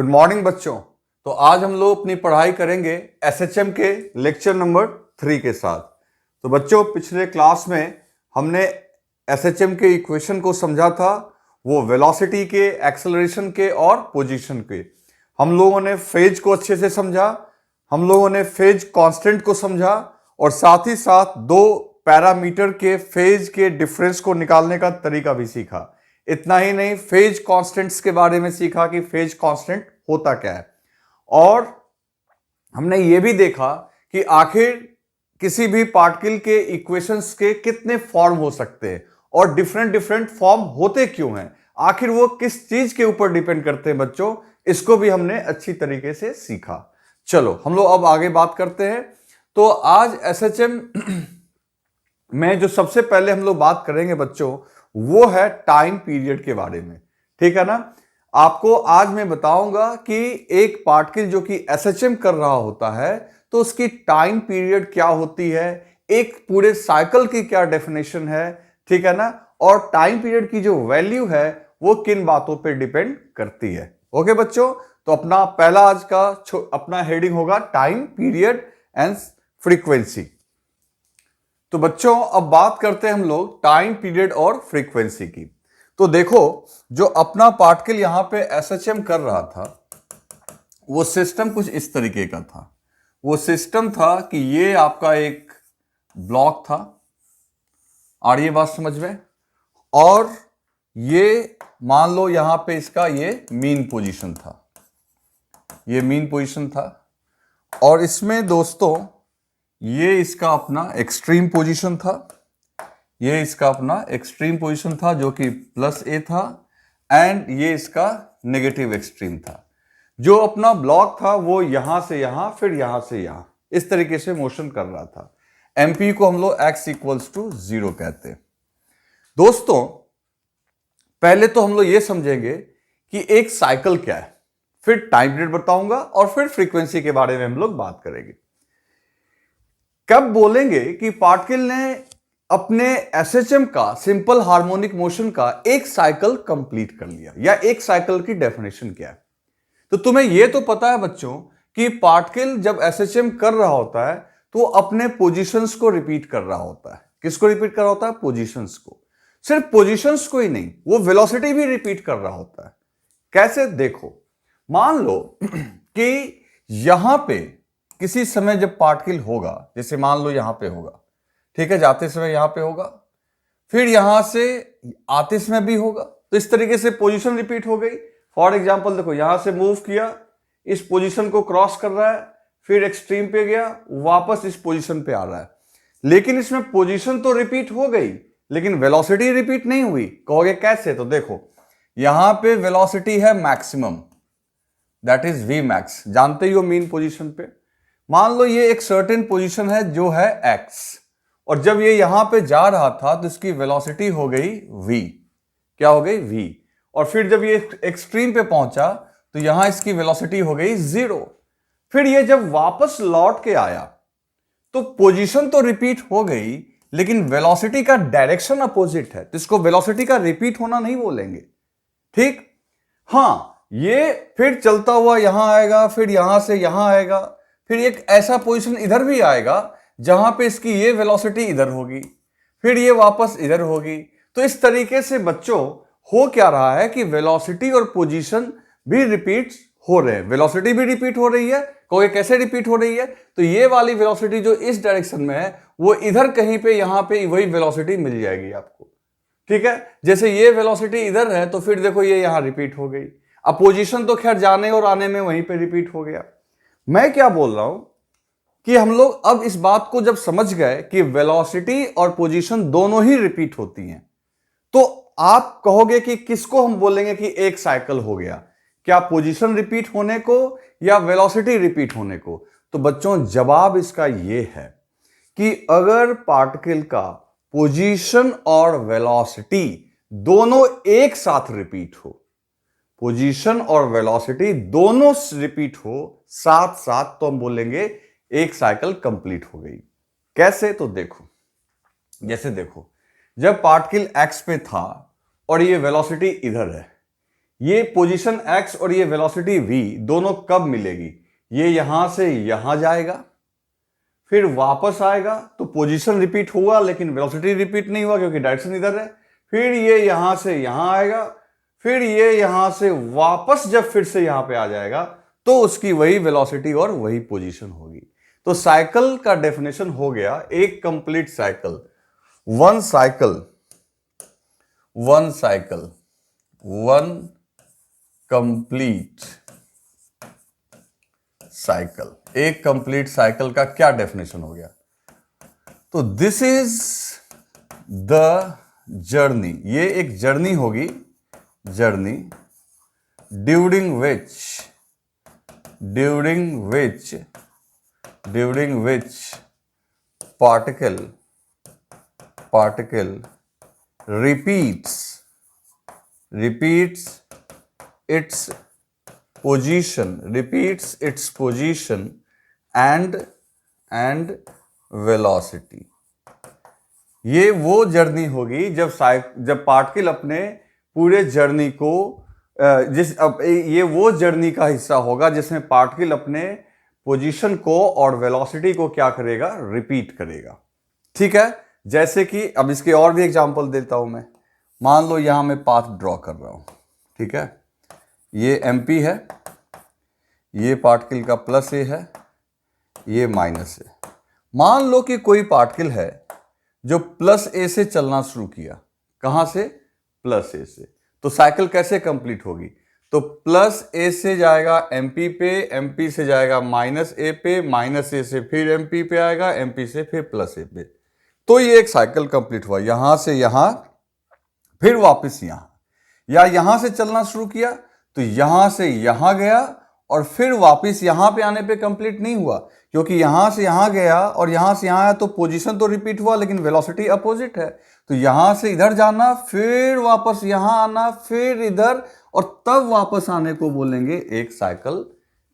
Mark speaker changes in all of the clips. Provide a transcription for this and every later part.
Speaker 1: Good morning बच्चों। तो आज हम लोग अपनी पढ़ाई करेंगे एसएचएम के लेक्चर नंबर 3 के साथ। तो बच्चों, पिछले क्लास में हमने एसएचएम के इक्वेशन को समझा था, वो वेलोसिटी के, एक्सेलरेशन के और पोजीशन के। हम लोगों ने फेज को अच्छे से समझा, हम लोगों ने फेज कांस्टेंट को समझा और साथ ही साथ दो पैरामीटर के फेज के डिफरेंस को निकालने का तरीका भी सीखा। इतना ही नहीं, फेज कांस्टेंट्स के बारे में सीखा कि फेज कांस्टेंट होता क्या है, और हमने ये भी देखा कि आखिर किसी भी पार्टिकल के इक्वेशंस के कितने फॉर्म हो सकते हैं और डिफरेंट डिफरेंट फॉर्म होते क्यों हैं, आखिर वो किस चीज के ऊपर डिपेंड करते हैं बच्चों, इसको भी हमने अच्छी तरीके से सीखा। चलो हम लोग अब आगे बात करते हैं। तो आज एसएचएम में जो सबसे पहले हम लोग बात करेंगे बच्चों, वो है टाइम पीरियड के बारे में। ठीक है ना। आपको आज मैं बताऊंगा कि एक पार्टिकल जो कि एसएचएम कर रहा होता है तो उसकी टाइम पीरियड क्या होती है, एक पूरे साइकिल की क्या डेफिनेशन है, ठीक है ना, और टाइम पीरियड की जो वैल्यू है वो किन बातों पे डिपेंड करती है। ओके बच्चों, तो अपना पहला आज का अपना हेडिंग होगा टाइम पीरियड एंड फ्रीक्वेंसी। तो बच्चों अब बात करते हैं हम लोग टाइम पीरियड और फ्रीक्वेंसी की। तो देखो, जो अपना पार्टिकल यहां पे एसएचएम कर रहा था वो सिस्टम कुछ इस तरीके का था। वो सिस्टम था कि ये आपका एक ब्लॉक था, और ये बात समझ में, और ये मान लो यहां पे इसका ये मीन पोजीशन था, ये मीन पोजीशन था, और इसमें दोस्तों ये इसका अपना एक्सट्रीम पोजीशन था, ये इसका अपना एक्सट्रीम पोजीशन था जो कि +a था, एंड ये इसका नेगेटिव एक्सट्रीम था। जो अपना ब्लॉक था वो यहां से यहां, फिर यहां से यहां, इस तरीके से मोशन कर रहा था। एमपी को हम लोग x=0 कहते हैं। दोस्तों पहले तो हम लोग ये समझेंगे कि एक साइकिल क्या है, फिर टाइम पीरियड बताऊंगा और फिर फ्रीक्वेंसी के बारे में हम लोग बात करेंगे। कब बोलेंगे कि पार्टिकल ने अपने एसएचएम का सिंपल हार्मोनिक मोशन का एक साइकिल कंप्लीट कर लिया, या एक साइकिल की डेफिनेशन क्या है। तो तुम्हें यह तो पता है बच्चों कि पार्टिकल जब एसएचएम कर रहा होता है तो अपने पोजीशंस को रिपीट कर रहा होता है। किसको रिपीट कर रहा होता है? पोजीशंस को। सिर्फ पोजीशंस को ही नहीं, वो वेलोसिटी भी रिपीट कर रहा होता है। कैसे? देखो, मान लो कि यहां पे किसी समय जब पार्टिकल होगा, जैसे मान लो यहां पे होगा, ठीक है, जाते समय यहां पे होगा, फिर यहां से आते समय भी होगा, तो इस तरीके से पोजीशन रिपीट हो गई। फॉर एग्जांपल देखो, यहां से मूव किया, इस पोजीशन को क्रॉस कर रहा है, फिर एक्सट्रीम पे गया, वापस इस पोजीशन पे आ रहा है। लेकिन इसमें पोजीशन तो रिपीट हो गई लेकिन वेलोसिटी रिपीट नहीं हुई। कहोगे कैसे? तो देखो, यहां पे वेलोसिटी है maximum, that is V max, जानते ही हो मीन पोजीशन पे। मान लो ये एक सर्टेन पोजीशन है जो है x, और जब ये यहां पे जा रहा था तो इसकी वेलोसिटी हो गई v। क्या हो गई? v। और फिर जब ये एक्सट्रीम पे पहुंचा तो यहां इसकी वेलोसिटी हो गई 0। फिर ये जब वापस लौट के आया तो पोजीशन तो रिपीट हो गई लेकिन वेलोसिटी का डायरेक्शन अपोजिट है, तो इसको वेलोसिटी का रिपीट होना नहीं बोलेंगे। ठीक? हां, ये फिर चलता हुआ यहां आएगा, फिर यहां से यहां आएगा, फिर एक ऐसा पोजीशन इधर भी आएगा जहां पे इसकी ये वेलोसिटी इधर होगी, फिर ये वापस इधर होगी। तो इस तरीके से बच्चों हो क्या रहा है कि वेलोसिटी और पोजीशन भी रिपीट हो रहे हैं। वेलोसिटी भी रिपीट हो रही है। कोई कैसे रिपीट हो रही है? तो ये वाली वेलोसिटी जो इस डायरेक्शन में है वो इधर कहीं पे, यहां पे वही वेलोसिटी मिल जाएगी आपको। ठीक है, जैसे ये वेलोसिटी इधर है तो फिर देखो ये यहां रिपीट हो गई। अब पोजीशन तो खैर जाने और आने में वहीं पे रिपीट हो गया। मैं क्या बोल रहा हूं कि हम लोग अब इस बात को जब समझ गए कि वेलोसिटी और पोजीशन दोनों ही रिपीट होती हैं, तो आप कहोगे कि किसको हम बोलेंगे कि एक साइकिल हो गया? क्या पोजीशन रिपीट होने को या वेलोसिटी रिपीट होने को? तो बच्चों जवाब इसका यह है कि अगर पार्टिकल का पोजीशन और वेलोसिटी दोनों एक साथ रिपीट हो, पोजीशन और वेलोसिटी दोनों रिपीट हो साथ साथ, तो हम बोलेंगे एक साइकिल कंप्लीट हो गई। कैसे? तो देखो, जैसे देखो, जब पार्टिकल x पे था और ये वेलोसिटी इधर है, ये पोजीशन x और ये वेलोसिटी v दोनों कब मिलेगी? ये यहां से यहां जाएगा, फिर वापस आएगा, तो पोजीशन रिपीट हुआ लेकिन वेलोसिटी रिपीट नहीं हुआ क्योंकि डायरेक्शन इधर है। फिर ये यहां से यहां आएगा, फिर ये यहां से वापस जब फिर से यहां पे आ जाएगा तो उसकी वही वेलोसिटी और वही पोजीशन होगी। तो साइकिल का डेफिनेशन हो गया एक complete cycle, one cycle, one cycle, one complete cycle. एक कंप्लीट साइकिल का क्या डेफिनेशन हो गया? तो दिस इज द जर्नी, ये एक जर्नी होगी, journey during which particle repeats its position and velocity। ये वो जर्नी होगी जब पार्टिकल अपने पूरे जर्नी को ये वो जर्नी का हिस्सा होगा जिसमें पार्टिकल अपने पोजीशन को और वेलोसिटी को क्या करेगा? रिपीट करेगा। ठीक है, जैसे कि अब इसके और भी एग्जांपल देता हूं मैं। मान लो यहां मैं पाथ ड्रॉ कर रहा हूं, ठीक है, ये MP है, ये पार्टिकल का प्लस A है, ये माइनस है। मान लो कि कोई पार्टिकल है जो प्लस A से चलना शुरू किया। कहां से? प्लस A से। तो साइकिल कैसे कंप्लीट होगी? तो प्लस A से जाएगा MP पे, MP से जाएगा माइनस A पे, माइनस A से फिर MP पे आएगा, MP से फिर प्लस A पे। तो ये एक साइकिल कंप्लीट हुआ, यहां से यहां, फिर वापस यहां, या यहां से चलना शुरू किया तो यहां से यहां गया और फिर वापस यहां पे आने पे कंप्लीट नहीं हुआ, क्योंकि यहां से यहां गया और यहां से यहां आया तो पोजीशन तो रिपीट हुआ लेकिन वेलोसिटी अपोजिट है। तो यहां से इधर जाना, फिर वापस यहां आना, फिर इधर, और तब वापस आने को बोलेंगे एक साइकिल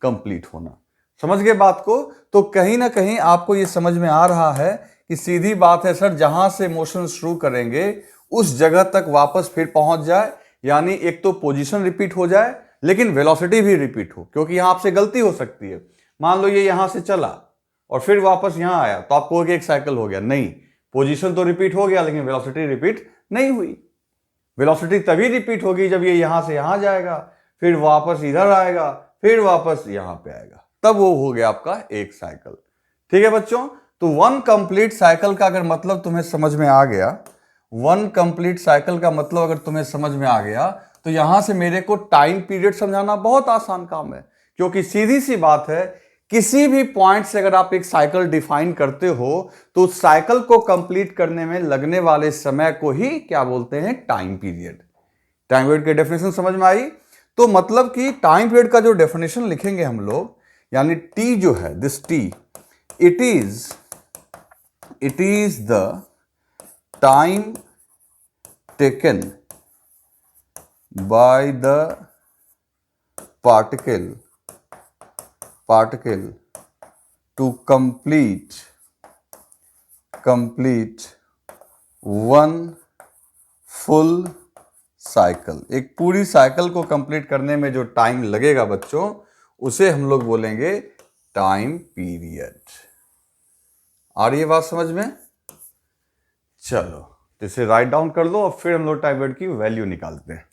Speaker 1: कंप्लीट होना। समझ गए बात को? तो कहीं ना कहीं आपको यह समझ में आ रहा है कि सीधी बात है सर, जहां से मोशन शुरू करेंगे उस जगह तक वापस फिर पहुंच जाए, यानी एक तो पोजीशन रिपीट हो जाए लेकिन वेलोसिटी भी रिपीट हो, क्योंकि यहां आपसे गलती हो सकती है। मान लो ये यहां से चला और फिर वापस यहां आया तो आपको एक साइकिल हो गया। नहीं, पोजीशन तो रिपीट हो गया लेकिन वेलोसिटी रिपीट नहीं हुई। वेलोसिटी तभी रिपीट होगी जब ये यहां से यहां जाएगा, फिर वापस इधर आएगा, फिर वापस यहां पे आएगा, तब वो हो गया आपका एक साइकिल। ठीक है बच्चों? तो वन कंप्लीट साइकिल का अगर मतलब तुम्हें समझ में आ गया, वन कंप्लीट साइकिल का मतलब अगर तुम्हें समझ में आ गया, तो यहां से मेरे को टाइम पीरियड समझाना बहुत आसान काम है, क्योंकि सीधी सी बात है, किसी भी पॉइंट से अगर आप एक साइकिल डिफाइन करते हो तो उस साइकिल को कंप्लीट करने में लगने वाले समय को ही क्या बोलते हैं? Time period. टाइम पीरियड की डेफिनेशन समझ में आई? तो मतलब कि टाइम पीरियड का जो डेफिनेशन लिखेंगे हम लोग, यानी टी जो है, this T, it is the time taken by the particle to complete one full cycle। एक पूरी साइकिल को कंप्लीट करने में जो टाइम लगेगा बच्चों, उसे हम लोग बोलेंगे टाइम पीरियड। आ रही है बात समझ में? चलो इसे राइट डाउन कर दो और फिर हम लोग टाइम पीरियड की वैल्यू निकालते हैं।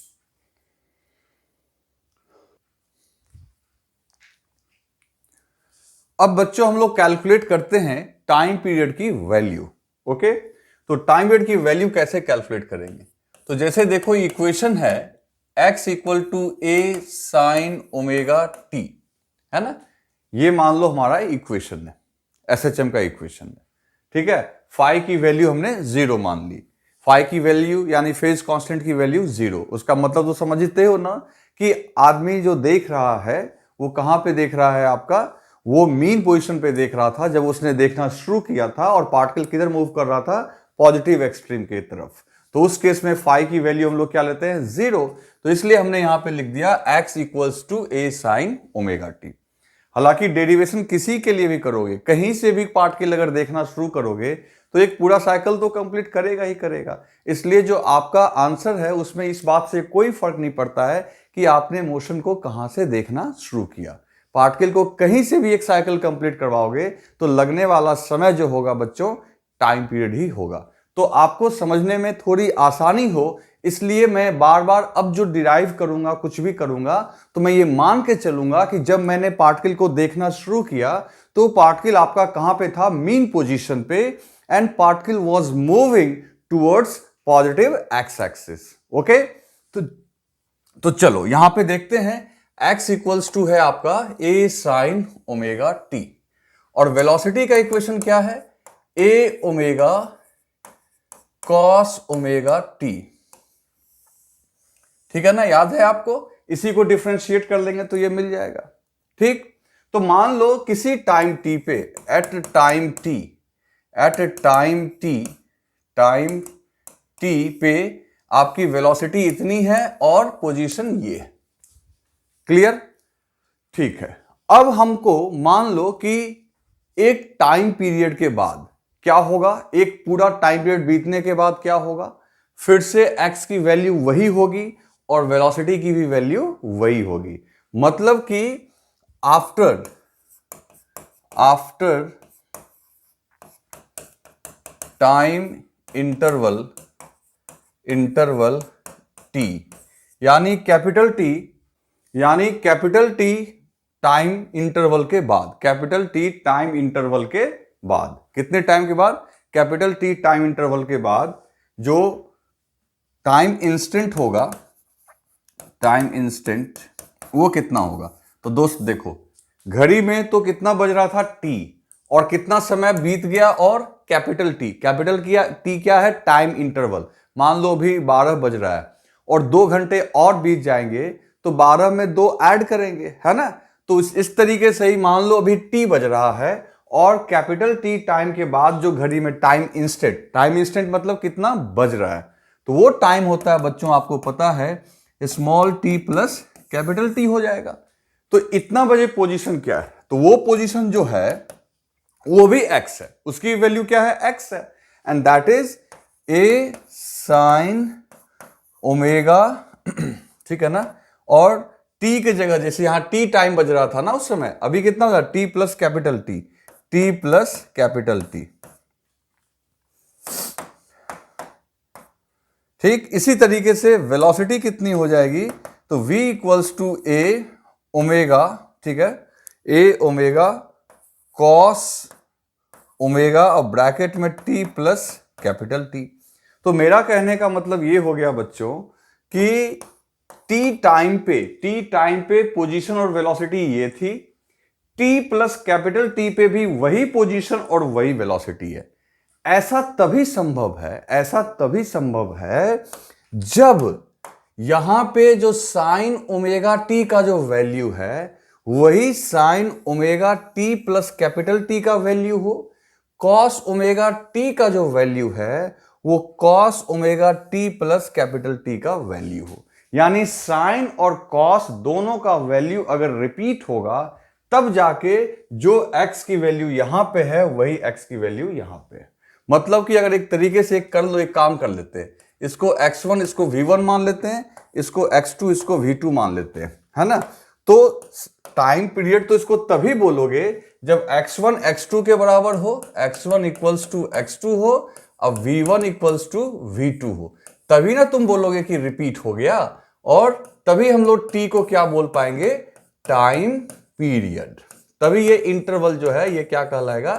Speaker 1: अब बच्चों हम लोग कैलकुलेट करते हैं टाइम पीरियड की वैल्यू। ओके, तो टाइम पीरियड की वैल्यू कैसे कैलकुलेट करेंगे? तो जैसे देखो इक्वेशन है x equal to a sine omega t, है ना? ये मान लो हमारा इक्वेशन है, SHM का इक्वेशन है। ठीक है, फाई की वैल्यू हमने 0 मान ली। फाई की वैल्यू यानी फेज कांस्टेंट की वैल्यू 0। उसका मतलब तो समझते हो ना कि आदमी जो देख रहा है वो कहां पे देख रहा है? आपका वो मीन पोजीशन पे देख रहा था जब उसने देखना शुरू किया था, और पार्टिकल किधर मूव कर रहा था? पॉजिटिव एक्सट्रीम की तरफ। तो उस केस में फाई की वैल्यू हम लोग क्या लेते हैं? 0। तो इसलिए हमने यहां पे लिख दिया x equals to a sine omega t। हालांकि डेरिवेशन किसी के लिए भी करोगे, कहीं से भी पार्टिकल अगर देखना शुरू करोगे तो एक पूरा साइकिल तो कंप्लीट करेगा ही करेगा। इसलिए जो आपका आंसर है उसमें इस बात से कोई फर्क नहीं पड़ता है कि आपने मोशन को कहां से देखना शुरू किया। पार्टिकल को कहीं से भी एक साइकिल कंप्लीट करवाओगे तो लगने वाला समय जो होगा बच्चों टाइम पीरियड ही होगा। तो आपको समझने में थोड़ी आसानी हो इसलिए मैं बार बार अब जो डिराइव करूंगा कुछ भी करूंगा तो मैं ये मान के चलूंगा कि जब मैंने पार्टिकल को देखना शुरू किया तो पार्टिकल आपका कहां पे था, मीन पोजीशन पे, and particle was moving towards positive x axis. Okay, तो चलो यहां पे देखते हैं x इक्वल्स टू है आपका a साइन ओमेगा t और वेलोसिटी का इक्वेशन क्या है, a omega cos omega t। ठीक है ना, याद है आपको, इसी को डिफरेंशिएट कर लेंगे तो ये मिल जाएगा। ठीक, तो मान लो किसी टाइम t पे, एट टाइम t पे आपकी वेलोसिटी इतनी है और पोजीशन ये है। क्लियर? ठीक है, अब हमको मान लो कि एक टाइम पीरियड के बाद क्या होगा, एक पूरा टाइम पीरियड बीतने के बाद क्या होगा, फिर से x की वैल्यू वही होगी और वेलोसिटी की भी वैल्यू वही होगी। मतलब कि आफ्टर टाइम इंटरवल t, यानी कैपिटल T टाइम इंटरवल के बाद, कैपिटल T टाइम इंटरवल के बाद, कितने टाइम के बाद, कैपिटल T टाइम इंटरवल के बाद जो टाइम इंस्टेंट होगा, टाइम इंस्टेंट वो कितना होगा। तो दोस्त देखो, घड़ी में तो कितना बज रहा था t और कितना समय बीत गया, और कैपिटल T क्या है, टाइम इंटरवल। मान लो अभी 12 बज रहा है और 2 घंटे और बीत जाएंगे तो 12 में 2 ऐड करेंगे, है ना। तो इस तरीके से ही मान लो अभी t बज रहा है और कैपिटल T टाइम के बाद जो घड़ी में टाइम इंस्टेंट मतलब कितना बज रहा है, तो वो टाइम होता है बच्चों, आपको पता है, small t plus capital T हो जाएगा। तो इतना बजे पोजीशन क्या है, तो वो पोजीशन जो है वो भी x है, उसकी वैल्यू क्या है, x है, and that is a sine omega. ठीक है ना, और t के जगह जैसे यहां t टाइम बज रहा था ना उस समय, अभी कितना होगा, t प्लस कैपिटल T। ठीक, इसी तरीके से वेलोसिटी कितनी हो जाएगी, तो v equals to a omega, ठीक है, a ओमेगा कॉस ओमेगा और ब्रैकेट में t प्लस कैपिटल T। तो मेरा कहने का मतलब ये हो गया बच्चों कि t टाइम पे पोजीशन और वेलोसिटी ये थी, t प्लस कैपिटल T पे भी वही पोजीशन और वही वेलोसिटी है। ऐसा तभी संभव है जब यहां पे जो साइन ओमेगा टी का जो वैल्यू है वही sign omega T plus capital T का वैल्यू हो, कॉस ओमेगा टी का जो वैल्यू है वो cos omega T plus capital T का वैल्यू हो। यानी साइन और कॉस दोनों का वैल्यू अगर रिपीट होगा तब जाके जो x की वैल्यू यहां पे है वही x की वैल्यू यहां पे है। मतलब कि अगर एक तरीके से एक काम कर लेते हैं, इसको x1 इसको v1 मान लेते हैं, इसको x2 इसको v2 मान लेते हैं, है ना। तो टाइम पीरियड तो इसको तभी बोलोगे जब x1 x2 के बराबर हो, x1 इक्वल्स टू x2 हो और v1 इक्वल्स टू v2 हो, तभी ना तुम बोलोगे कि रिपीट हो गया, और तभी हम लोग t को क्या बोल पाएंगे, टाइम पीरियड। तभी ये इंटरवल जो है ये क्या कहलाएगा,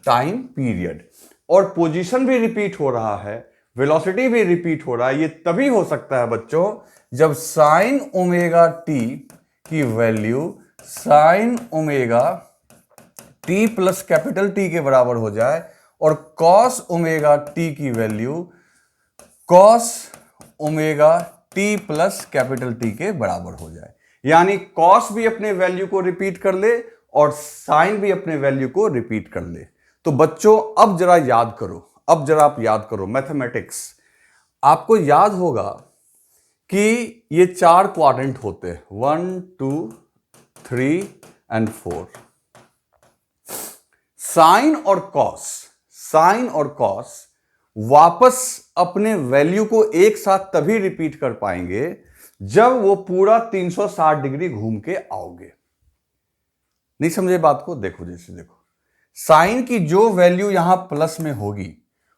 Speaker 1: टाइम पीरियड। और पोजीशन भी रिपीट हो रहा है, वेलोसिटी भी रिपीट हो रहा है, ये तभी हो सकता है बच्चों जब साइन ओमेगा टी की value sign omega T plus capital T के बराबर हो जाए और कॉस ओमेगा टी की value cos omega T plus capital T के बराबर हो जाए। यानी कॉस भी अपने वैल्यू को रिपीट कर ले और साइन भी अपने वैल्यू को रिपीट कर ले। तो बच्चों अब जरा आप याद करो मैथमेटिक्स। आपको याद होगा कि ये 4 क्वाड्रेंट होते हैं, 1 2 3 एंड 4। साइन और कॉस वापस अपने वैल्यू को एक साथ तभी रिपीट कर पाएंगे जब वो पूरा 360 डिग्री घूम के आओगे। नहीं समझे बात को? देखो जैसे देखो, साइन की जो वैल्यू यहां प्लस में होगी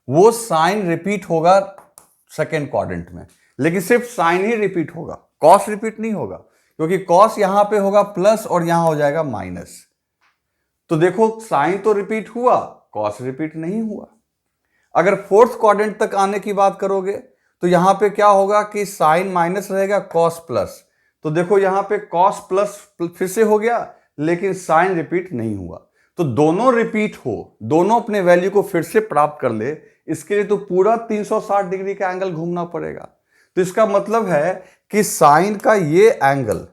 Speaker 1: वो साइन रिपीट होगा सेकेंड क्वाड्रेंट में, लेकिन सिर्फ साइन ही रिपीट होगा, कॉस रिपीट नहीं होगा, क्योंकि कॉस यहां पे होगा प्लस और यहां हो जाएगा माइनस। तो देखो साइन तो रिपीट हुआ, कॉस रिपीट नहीं हुआ। अगर फोर्थ क्वाड्रेंट तक आने की बात करोगे तो यहां पे क्या होगा कि साइन माइनस रहेगा, कॉस प्लस। तो देखो यहां पे कॉस प्लस फिर से हो गया, लेकिन साइन रिपीट नहीं हुआ। तो दोनों रिपीट हो, दोनों अपने वैल्यू को फिर से प्राप्त कर ले, इसके लिए तो पूरा 360 डिग्री का एंगल घूमना पड़ेगा। तो इसका मतलब है कि साइन का ये एंगल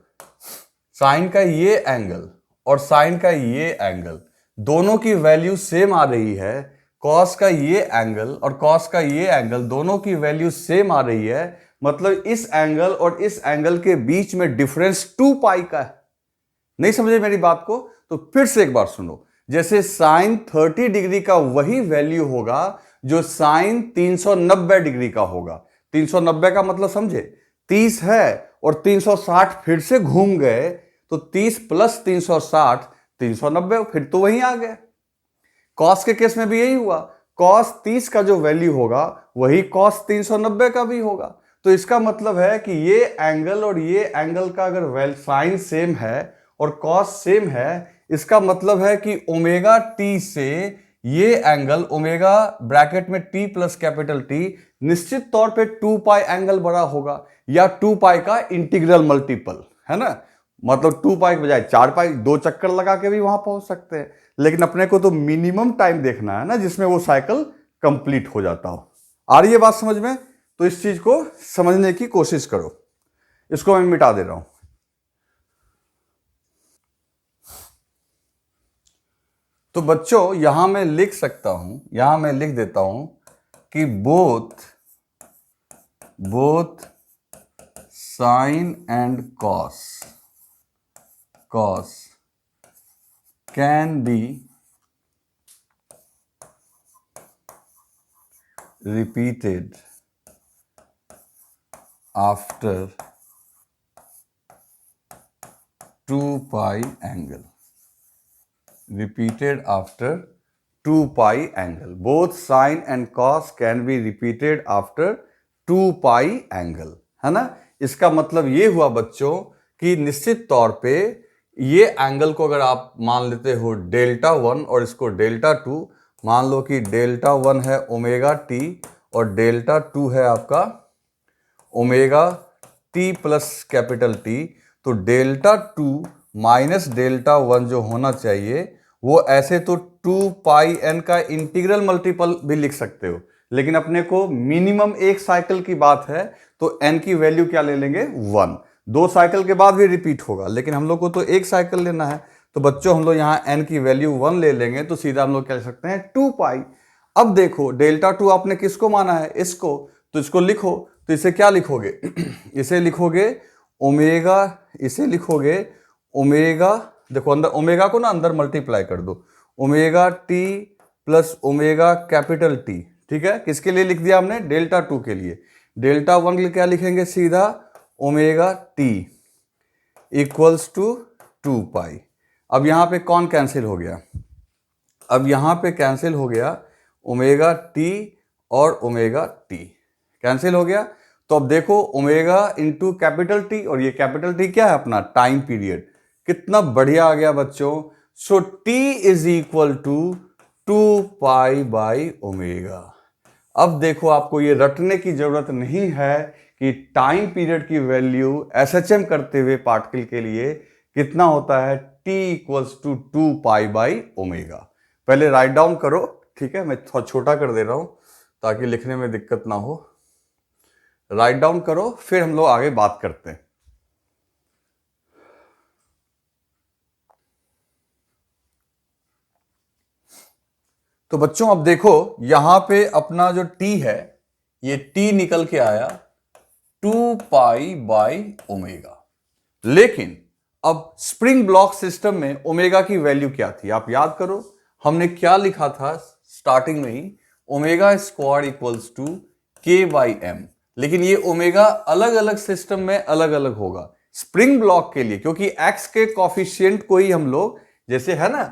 Speaker 1: और साइन का ये एंगल दोनों की वैल्यू सेम आ रही है। कॉस का ये एंगल और कॉस का ये एंगल दोनों की वैल्यू सेम आ रही है, मतलब इस एंगल और इस एंगल के बीच में डिफरेंस 2 पाई का है। नहीं समझे मेरी बात को? तो फिर से एक बार सुनो, जैसे साइन 30 डिग्री का वही वैल्यू होगा जो साइन 390 डिग्री का होगा। 390 का मतलब समझे, 30 है और 360 फिर से घूम गए, तो 30 प्लस 360 390, फिर तो वहीं आ गए। कॉस के केस में भी यही हुआ, कॉस 30 का जो वैल्यू होगा वही कॉस 390 का भी होगा। तो इसका मतलब है कि ये एंगल और ये एंगल का अगर साइन सेम है और कॉस सेम है, इसका मतलब है कि ओमेगा टी से ये एंगल ओमेगा ब्रैकेट में टी प्लस कैपिटल टी निश्चित तौर पे 2 पाई एंगल बड़ा होगा, या 2 पाई का इंटीग्रल मल्टीपल, है ना। मतलब 2 पाई के बजाय 4 पाई, 2 चक्कर लगा के भी वहां पहुंच सकते हैं, लेकिन अपने को तो मिनिमम टाइम देखना है ना जिसमें वो साइकिल कंप्लीट हो जाता हो। आ रही है बात समझ में? तो इस चीज को समझने की कोशिश करो। इसको मैं मिटा दे रहा हूं। तो बच्चों यहां मैं लिख सकता हूं, यहां मैं लिख देता हूं कि both sine and cos can be repeated after 2 pi angle. Repeated after 2 pi angle. Both sine and cos can be repeated after 2 pi angle, है ना। इसका मतलब ये हुआ बच्चों कि निश्चित तौर पे ये एंगल को अगर आप मान लेते हो डेल्टा 1 और इसको डेल्टा 2, मान लो कि डेल्टा 1 है ओमेगा टी और डेल्टा 2 है आपका omega T plus capital T, तो डेल्टा 2 माइनस डेल्टा 1 जो होना चाहिए वो ऐसे तो 2 पाई एन का इंटीग्रल मल्टीपल भी लिख सकते हो, लेकिन अपने को मिनिमम एक साइकिल की बात है तो एन की वैल्यू क्या ले लेंगे 1। 2 साइकिल के बाद भी रिपीट होगा, लेकिन हम लोग को तो एक साइकिल लेना है, तो बच्चों हम लोग यहाँ n की वैल्यू 1 ले लेंगे, तो सीधा हम लोग क्या लिख सकते हैं 2 पाई। अब देखो डेल्टा 2 आपने किसको माना है, इसको, तो इसको लिखो, तो इसे क्या लिखोगे इसे लिखोगे ओमेगा, इसे लिखोगे ओमेगा, देखो अंदर ओमेगा को ना अंदर मल्टीप्लाई कर दो, omega T plus omega capital T, ठीक है। किसके लिए लिख दिया हमने, डेल्टा 2 के लिए। डेल्टा 1 के लिए क्या लिखेंगे, सीधा ओमेगा टी इक्वल्स टू 2 पाई। अब यहां पे कौन कैंसिल हो गया, अब यहां पे कैंसिल हो गया ओमेगा टी और ओमेगा टी कैंसिल हो गया। तो अब देखो ओमेगा इंटू कैपिटल टी, और ये कैपिटल टी क्या है अपना टाइम पीरियड, कितना बढ़िया आ गया बच्चों। So T is equal to 2 pi by omega. अब देखो आपको ये रटने की जरूरत नहीं है कि टाइम पीरियड की वैल्यू एसएचएम करते हुए पार्टिकल के लिए कितना होता है, t equals to 2 pi by omega. पहले राइट डाउन करो, ठीक है, मैं थोड़ा छोटा कर दे रहा हूं ताकि लिखने में दिक्कत ना हो। राइट डाउन करो, फिर हम लोग आगे बात करते हैं। तो बच्चों अब देखो यहां पे अपना जो t है ये t निकल के आया 2 पाई बाई ओमेगा, लेकिन अब स्प्रिंग ब्लॉक सिस्टम में ओमेगा की वैल्यू क्या थी, आप याद करो, हमने क्या लिखा था स्टार्टिंग में ही, ओमेगा स्क्वायर इक्वल्स टू के बाई एम। लेकिन ये ओमेगा अलग अलग सिस्टम में अलग अलग होगा। स्प्रिंग ब्लॉक के लिए, क्योंकि एक्स के कॉफिशिएंट को ही हम लोग, जैसे है ना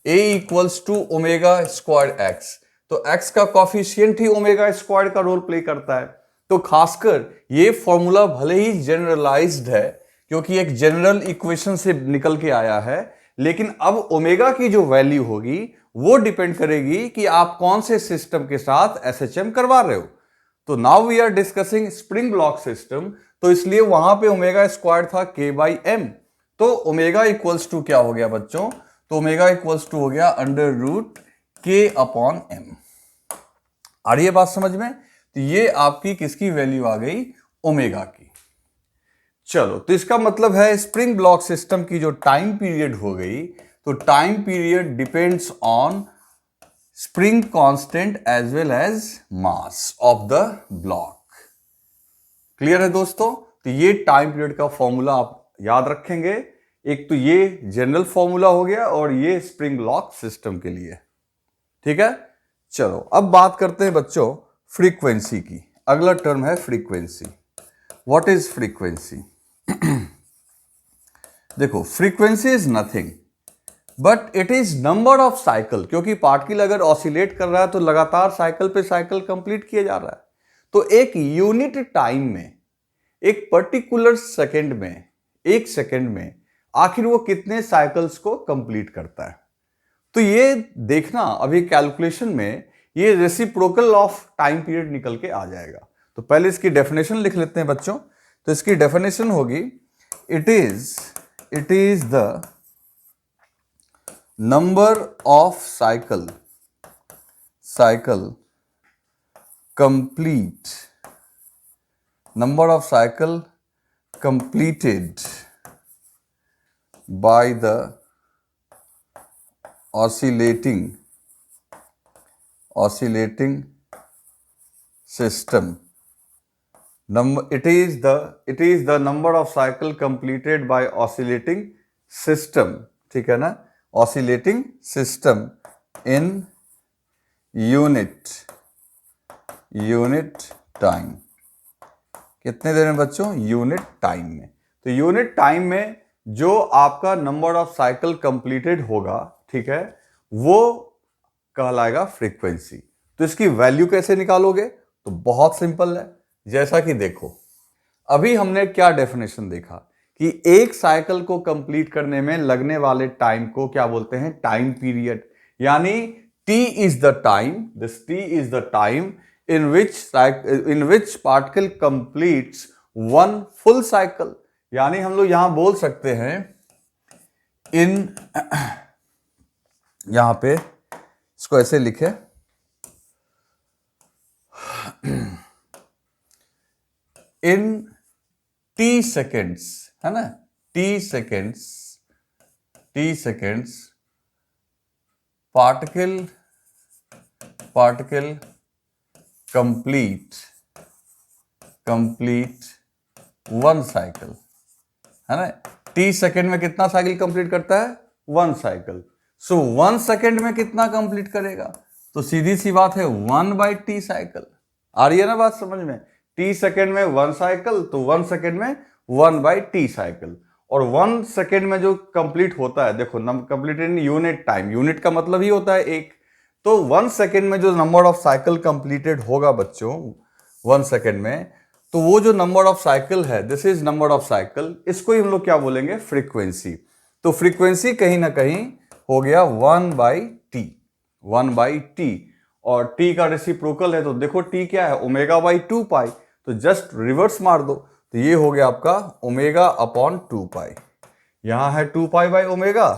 Speaker 1: a equals to omega square x, तो x का कॉफिशिएंट ही ओमेगा स्क्वायर का रोल प्ले करता है। तो खासकर ये फॉर्मूला भले ही जनरलाइज्ड है, क्योंकि एक जनरल इक्वेशन से निकल के आया है, लेकिन अब ओमेगा की जो वैल्यू होगी वो डिपेंड करेगी कि आप कौन से सिस्टम के साथ एसएचएम करवा रहे हो। तो now we are discussing spring block system, तो इसलिए वहां पे ओमेगा स्क्वायर था k बाई एम। तो ओमेगा इक्वल्स टू क्या हो गया बच्चों, तो ओमेगा इक्वल्स टू हो गया under root k upon M. आ रही है बात समझ में? तो ये आपकी किसकी वैल्यू आ गई, ओमेगा की। चलो, तो इसका मतलब है स्प्रिंग ब्लॉक सिस्टम की जो टाइम पीरियड हो गई, तो time period depends on spring constant as well as mass of the block. Clear है दोस्तों? तो ये टाइम पीरियड का फॉर्मूला आप याद रखेंगे। एक तो ये जनरल फॉर्मूला हो गया और ये स्प्रिंग ब्लॉक सिस्टम के लिए। ठीक है, चलो अब बात करते हैं बच्चों फ्रीक्वेंसी की। अगला टर्म है फ्रीक्वेंसी। What is frequency? देखो, frequency is nothing but it is number of cycle, क्योंकि पार्टिकल अगर ऑसिलेट कर रहा है तो लगातार साइकिल पे साइकिल कंप्लीट किया जा रहा है। तो एक यूनिट टाइम में, एक पर्टिकुलर सेकंड में, एक सेकंड में आखिर वो कितने साइकिल्स को कंप्लीट करता है। तो ये देखना अभी कैलकुलेशन में ये रेसिप्रोकल ऑफ टाइम पीरियड निकल के आ जाएगा। तो पहले इसकी डेफिनेशन लिख लेते हैं बच्चों। तो इसकी डेफिनेशन होगी, it is the number of cycle complete, number of cycle completed by the oscillating system. It is the number of cycle completed by oscillating system. ठीक है ना? Oscillating system in unit time. कितने देर में बच्चों? Unit time में। तो unit time में जो आपका नंबर ऑफ साइकिल कंप्लीटेड होगा, ठीक है, वो कहलाएगा फ्रीक्वेंसी। तो इसकी वैल्यू कैसे निकालोगे? तो बहुत सिंपल है। जैसा कि देखो, अभी हमने क्या डेफिनेशन देखा कि एक साइकिल को कंप्लीट करने में लगने वाले टाइम को क्या बोलते हैं? Time period. यानी t is the time in which particle completes one full cycle। यानी हम लोग यहां बोल सकते हैं यहां पे इसको ऐसे लिखे, इन t seconds, है ना, t seconds particle complete one cycle, है ना। टी सेकेंड में कितना साइकिल कंप्लीट करता है? One cycle. सो 1 सेकेंड में कितना कंप्लीट करेगा? तो सीधी सी बात है 1 बाई टी साइकिल। आ रही है ना बात समझ में? टी सेकेंड में 1 साइकिल, तो 1 सेकेंड में 1 बाई टी साइकिल। और 1 सेकेंड में जो कंप्लीट होता है, देखो complete in unit time, unit का मतलब ही होता है एक। तो 1 सेकेंड में जो नंबर ऑफ साइकिल कंप्लीटेड होगा बच्चों 1 सेकेंड में, तो वो जो नंबर ऑफ साइकिल है, this is number of cycle, इसको ही हम लोग क्या बोलेंगे? फ्रीक्वेंसी। तो फ्रीक्वेंसी कहीं ना कहीं हो गया 1 बाई टी, और टी का रेसिप्रोकल है, तो देखो टी क्या है? ओमेगा बाई 2 पाई। तो जस्ट रिवर्स मार दो, तो ये हो गया आपका ओमेगा अपॉन 2 पाई। यहां है 2 पाई बाई ओमेगा,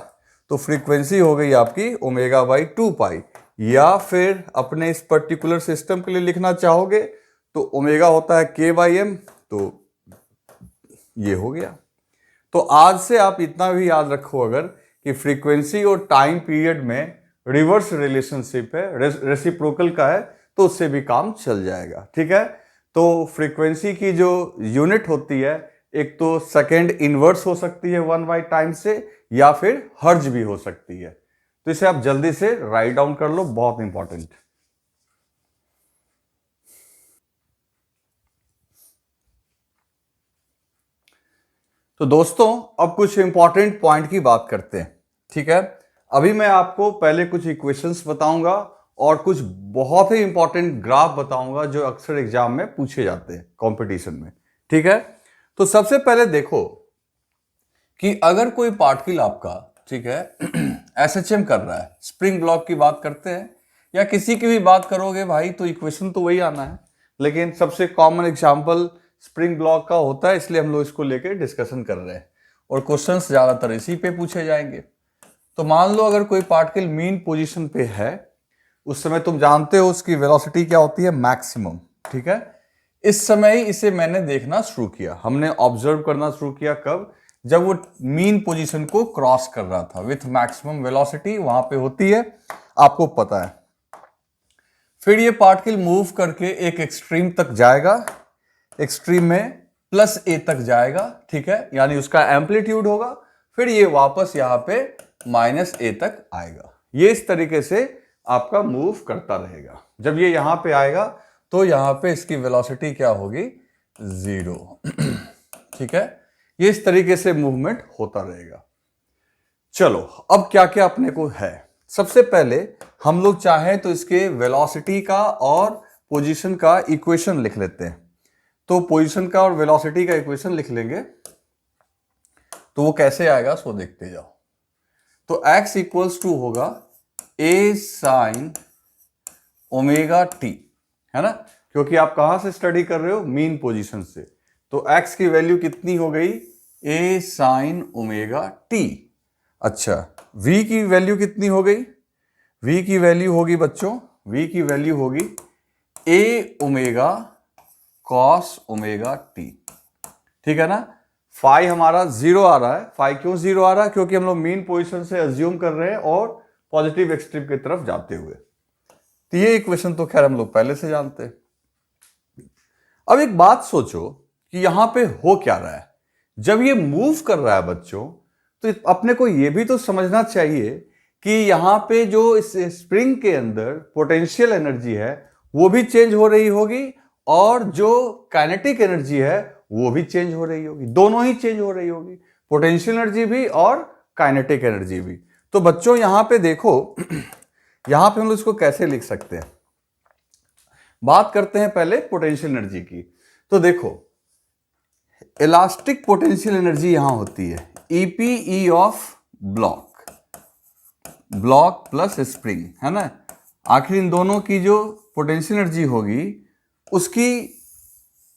Speaker 1: तो फ्रीक्वेंसी हो गई आपकी ओमेगा बाई 2 पाई। या फिर अपने इस पर्टिकुलर सिस्टम के लिए लिखना चाहोगे तो ओमेगा होता है k बाई एम, तो ये हो गया। तो आज से आप इतना भी याद रखो अगर कि फ्रीक्वेंसी और टाइम पीरियड में रिवर्स रिलेशनशिप है, रेसिप्रोकल का है, तो उससे भी काम चल जाएगा। ठीक है, तो फ्रीक्वेंसी की जो यूनिट होती है एक तो सेकेंड इनवर्स हो सकती है 1 टाइम से, या फिर हर्ज भी हो सकती है। तो इसे आप जल्दी से राइट डाउन कर लो, बहुत इंपॉर्टेंट। तो दोस्तों अब कुछ इंपॉर्टेंट पॉइंट की बात करते हैं, ठीक है। अभी मैं आपको पहले कुछ इक्वेशंस बताऊंगा और कुछ बहुत ही इंपॉर्टेंट ग्राफ बताऊंगा जो अक्सर एग्जाम में पूछे जाते हैं कंपटीशन में, ठीक है। तो सबसे पहले देखो कि अगर कोई पार्टिकल आपका, ठीक है, एसएचएम कर रहा है, स्प्रिंग ब्लॉक की बात करते हैं या किसी की भी बात करोगे भाई तो इक्वेशन तो वही आना है, लेकिन सबसे कॉमन एग्जांपल स्प्रिंग ब्लॉक का होता है, इसलिए हम लोग इसको लेकर डिस्कशन कर रहे हैं और क्वेश्चंस ज्यादातर इसी पे पूछे जाएंगे। तो मान लो अगर कोई पार्टिकल मीन पोजीशन पे है, उस समय तुम जानते हो उसकी वेलोसिटी क्या होती है, मैक्सिमम, ठीक है। इस समय ही इसे मैंने देखना शुरू किया, हमने ऑब्जर्व करना शुरू किया कब, जब वो मीन पोजीशन को क्रॉस कर रहा था विथ मैक्सिमम वेलोसिटी, वहां पे होती है, आपको पता है। फिर ये पार्टिकल मूव करके एक एक्सट्रीम तक जाएगा, एक्सट्रीम में प्लस ए तक जाएगा, ठीक है, यानी उसका एम्पलीट्यूड होगा, फिर ये वापस यहां पे माइनस ए तक आएगा। ये इस तरीके से आपका मूव करता रहेगा। जब ये यहां पे आएगा तो यहां पे इसकी वेलोसिटी क्या होगी, 0, ठीक है। ये इस तरीके से मूवमेंट होता रहेगा। चलो अब क्या क्या अपने को है, सबसे पहले हम लोग चाहें तो इसके वेलोसिटी का और पोजीशन का इक्वेशन लिख लेते हैं। तो पोजीशन का और वेलोसिटी का इक्वेशन लिख लेंगे तो वो कैसे आएगा सो देखते जाओ। तो x इक्वल्स टू होगा a साइन ओमेगा टी, है ना, क्योंकि आप कहां से स्टडी कर रहे हो, मीन पोजीशन से। तो x की वैल्यू कितनी हो गई, a साइन ओमेगा टी। अच्छा, v की वैल्यू कितनी हो गई, v की वैल्यू होगी बच्चों, v की वैल्यू होगी a omega cos omega T, ठीक है ना। फाई हमारा 0 आ रहा है, फाई क्यों 0 आ रहा है, क्योंकि हम लोग मीन पोजीशन से अज्यूम कर रहे हैं और पॉजिटिव एक्सट्रीम की तरफ जाते हुए। तो ये इक्वेशन तो खैर हम लोग पहले से जानते हैं। अब एक बात सोचो कि यहां पे हो क्या रहा है, जब ये मूव कर रहा है बच्चों, तो अपने को ये भी तो समझना चाहिए कि यहां पे जो इस स्प्रिंग के अंदर पोटेंशियल एनर्जी है वो भी चेंज हो रही होगी और जो काइनेटिक एनर्जी है वो भी चेंज हो रही होगी, दोनों ही चेंज हो रही होगी, पोटेंशियल एनर्जी भी और काइनेटिक एनर्जी भी। तो बच्चों यहां पे देखो, यहां पे हम लोग इसको कैसे लिख सकते हैं, बात करते हैं पहले पोटेंशियल एनर्जी की। तो देखो इलास्टिक पोटेंशियल एनर्जी यहां होती है EPE of block, block plus spring, है ना। आखिर इन दोनों की जो पोटेंशियल एनर्जी होगी उसकी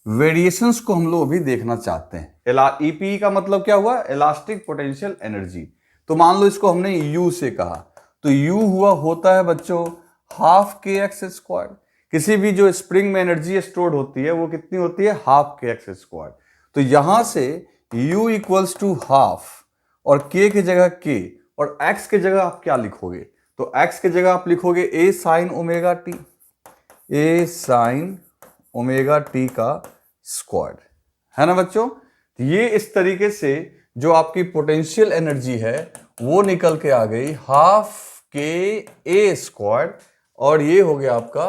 Speaker 1: वेरिएशंस को हम लोग अभी देखना चाहते हैं। ईपीई का मतलब क्या हुआ, इलास्टिक पोटेंशियल एनर्जी। तो मान लो इसको हमने यू से कहा, तो यू हुआ होता है बच्चों हाफ के एक्स स्क्वायर। किसी भी जो स्प्रिंग में एनर्जी स्टोर्ड होती है वो कितनी होती है, हाफ के एक्स स्क्वायर। तो यहां से u इक्वल्स टू हाफ और k की जगह k और x की जगह आप क्या लिखोगे, तो x की जगह आप लिखोगे a sine omega T, a sine omega T का स्क्वायर, है ना बच्चों। तो ये इस तरीके से जो आपकी पोटेंशियल एनर्जी है वो निकल के आ गई हाफ के ए स्क्वायर और ये हो गया आपका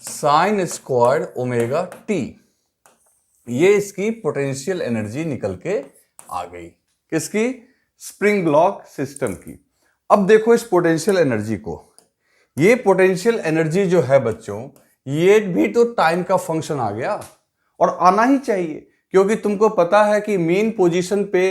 Speaker 1: साइन स्क्वायर ओमेगा टी। ये इसकी पोटेंशियल एनर्जी निकल के आ गई, किसकी, स्प्रिंग ब्लॉक सिस्टम की। अब देखो इस पोटेंशियल एनर्जी को, ये पोटेंशियल एनर्जी जो है बच्चों ये भी तो टाइम का फंक्शन आ गया और आना ही चाहिए, क्योंकि तुमको पता है कि मीन पोजीशन पे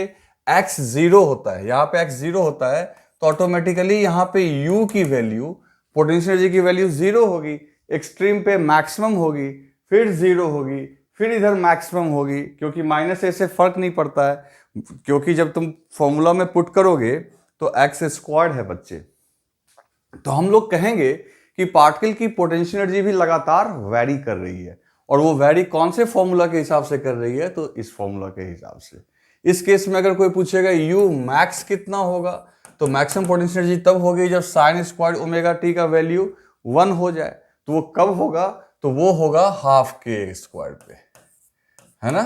Speaker 1: x 0 होता है, यहां पे x 0 होता है तो ऑटोमेटिकली यहां पे u की वैल्यू, पोटेंशियल एनर्जी की वैल्यू 0 होगी, एक्सट्रीम पे मैक्सिमम होगी, फिर 0 होगी, फिर इधर मैक्सिमम होगी, क्योंकि माइनस ए से फर्क नहीं पड़ता है, क्योंकि जब तुम फॉर्मूला में पुट करोगे तो एक्स स्क्वायर्ड है बच्चे। तो हम लोग कहेंगे कि पार्टिकल की पोटेंशियल एनर्जी भी लगातार वैरी कर रही है, और वो वैरी कौन से फॉर्मूला के हिसाब से कर रही है, तो इस फॉर्मूला के हिसाब से। इस केस में अगर कोई पूछेगा यू मैक्स कितना होगा, तो मैक्सिमम पोटेंशियल एनर्जी तब होगी जब साइन स्क्वायर ओमेगा टी का वैल्यू 1 हो जाए। तो वो कब होगा, तो वो होगा हाफ के स्क्वायर पे, है ना।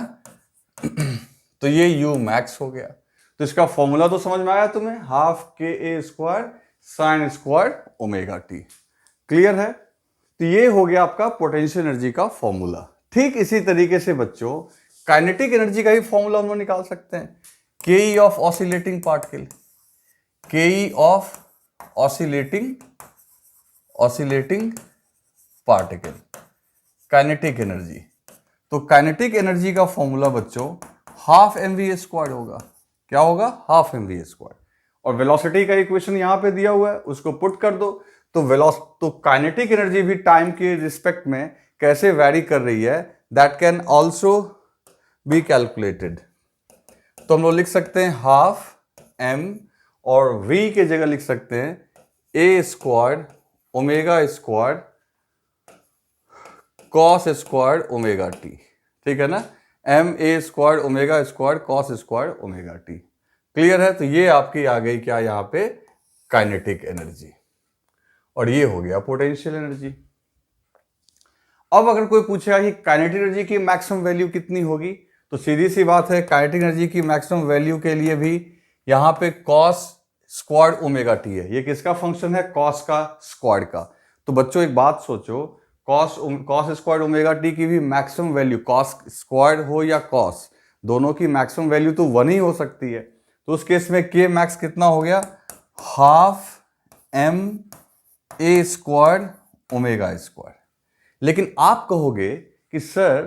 Speaker 1: तो ये यू मैक्स हो गया। तो इसका फॉर्मूला तो समझ में आया तुम्हें, हाफ के A square sine square omega T. Clear है? तो ये हो गया आपका पोटेंशियल एनर्जी का फॉर्मूला। ठीक इसी तरीके से बच्चों काइनेटिक एनर्जी का भी फॉर्मूला हम लोग निकाल सकते हैं। के E of oscillating particle, K E of oscillating particle, kinetic energy. तो काइनेटिक एनर्जी का फॉर्मूला बच्चों हाफ एम वी स्क्वायर होगा। क्या होगा? Half M V square. और वेलोसिटी का इक्वेशन यहां पे दिया हुआ है, उसको पुट कर दो। तो काइनेटिक एनर्जी भी टाइम के रिस्पेक्ट में कैसे वैरी कर रही है, that can also be calculated. तो हम लोग लिख सकते हैं हाफ एम और वी के जगह लिख सकते हैं A square omega square cos square omega T. ठीक है ना? M A square omega square cos square omega T. Clear है? तो ये आपकी आ गई क्या यहां पे, काइनेटिक एनर्जी। और ये हो गया पोटेंशियल एनर्जी। अब अगर कोई पूछेगा कि काइनेटिक एनर्जी की मैक्सिमम वैल्यू कितनी होगी, तो सीधी सी बात है, काइनेटिक एनर्जी की मैक्सिमम वैल्यू के लिए भी यहां पे कॉस स्क्वायर ओमेगा टी है। ये किसका फंक्शन है? कॉस का स्क्वायर का। तो बच्चों एक बात सोचो, कॉस स्क्वायर ओमेगा टी की भी मैक्सिमम वैल्यू, कॉस स्क्वायर हो या कॉस, दोनों की मैक्सिमम वैल्यू तो 1 ही हो सकती है। तो उस केस में के मैक्स कितना हो गया? Half M A square omega square. लेकिन आप कहोगे कि सर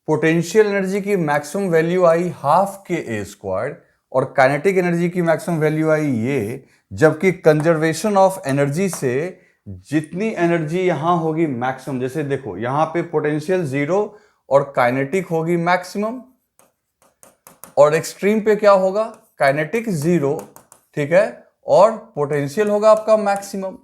Speaker 1: पोटेंशियल एनर्जी की मैक्सिमम वैल्यू आई हाफ के ए स्क्वायर और काइनेटिक एनर्जी की मैक्सिमम वैल्यू आई ये, जबकि कंजर्वेशन ऑफ एनर्जी से जितनी एनर्जी यहां होगी मैक्सिमम, जैसे देखो यहां पे पोटेंशियल 0 और काइनेटिक होगी मैक्सिमम, और एक्सट्रीम पे क्या होगा? काइनेटिक 0, ठीक है, और पोटेंशियल होगा आपका मैक्सिमम।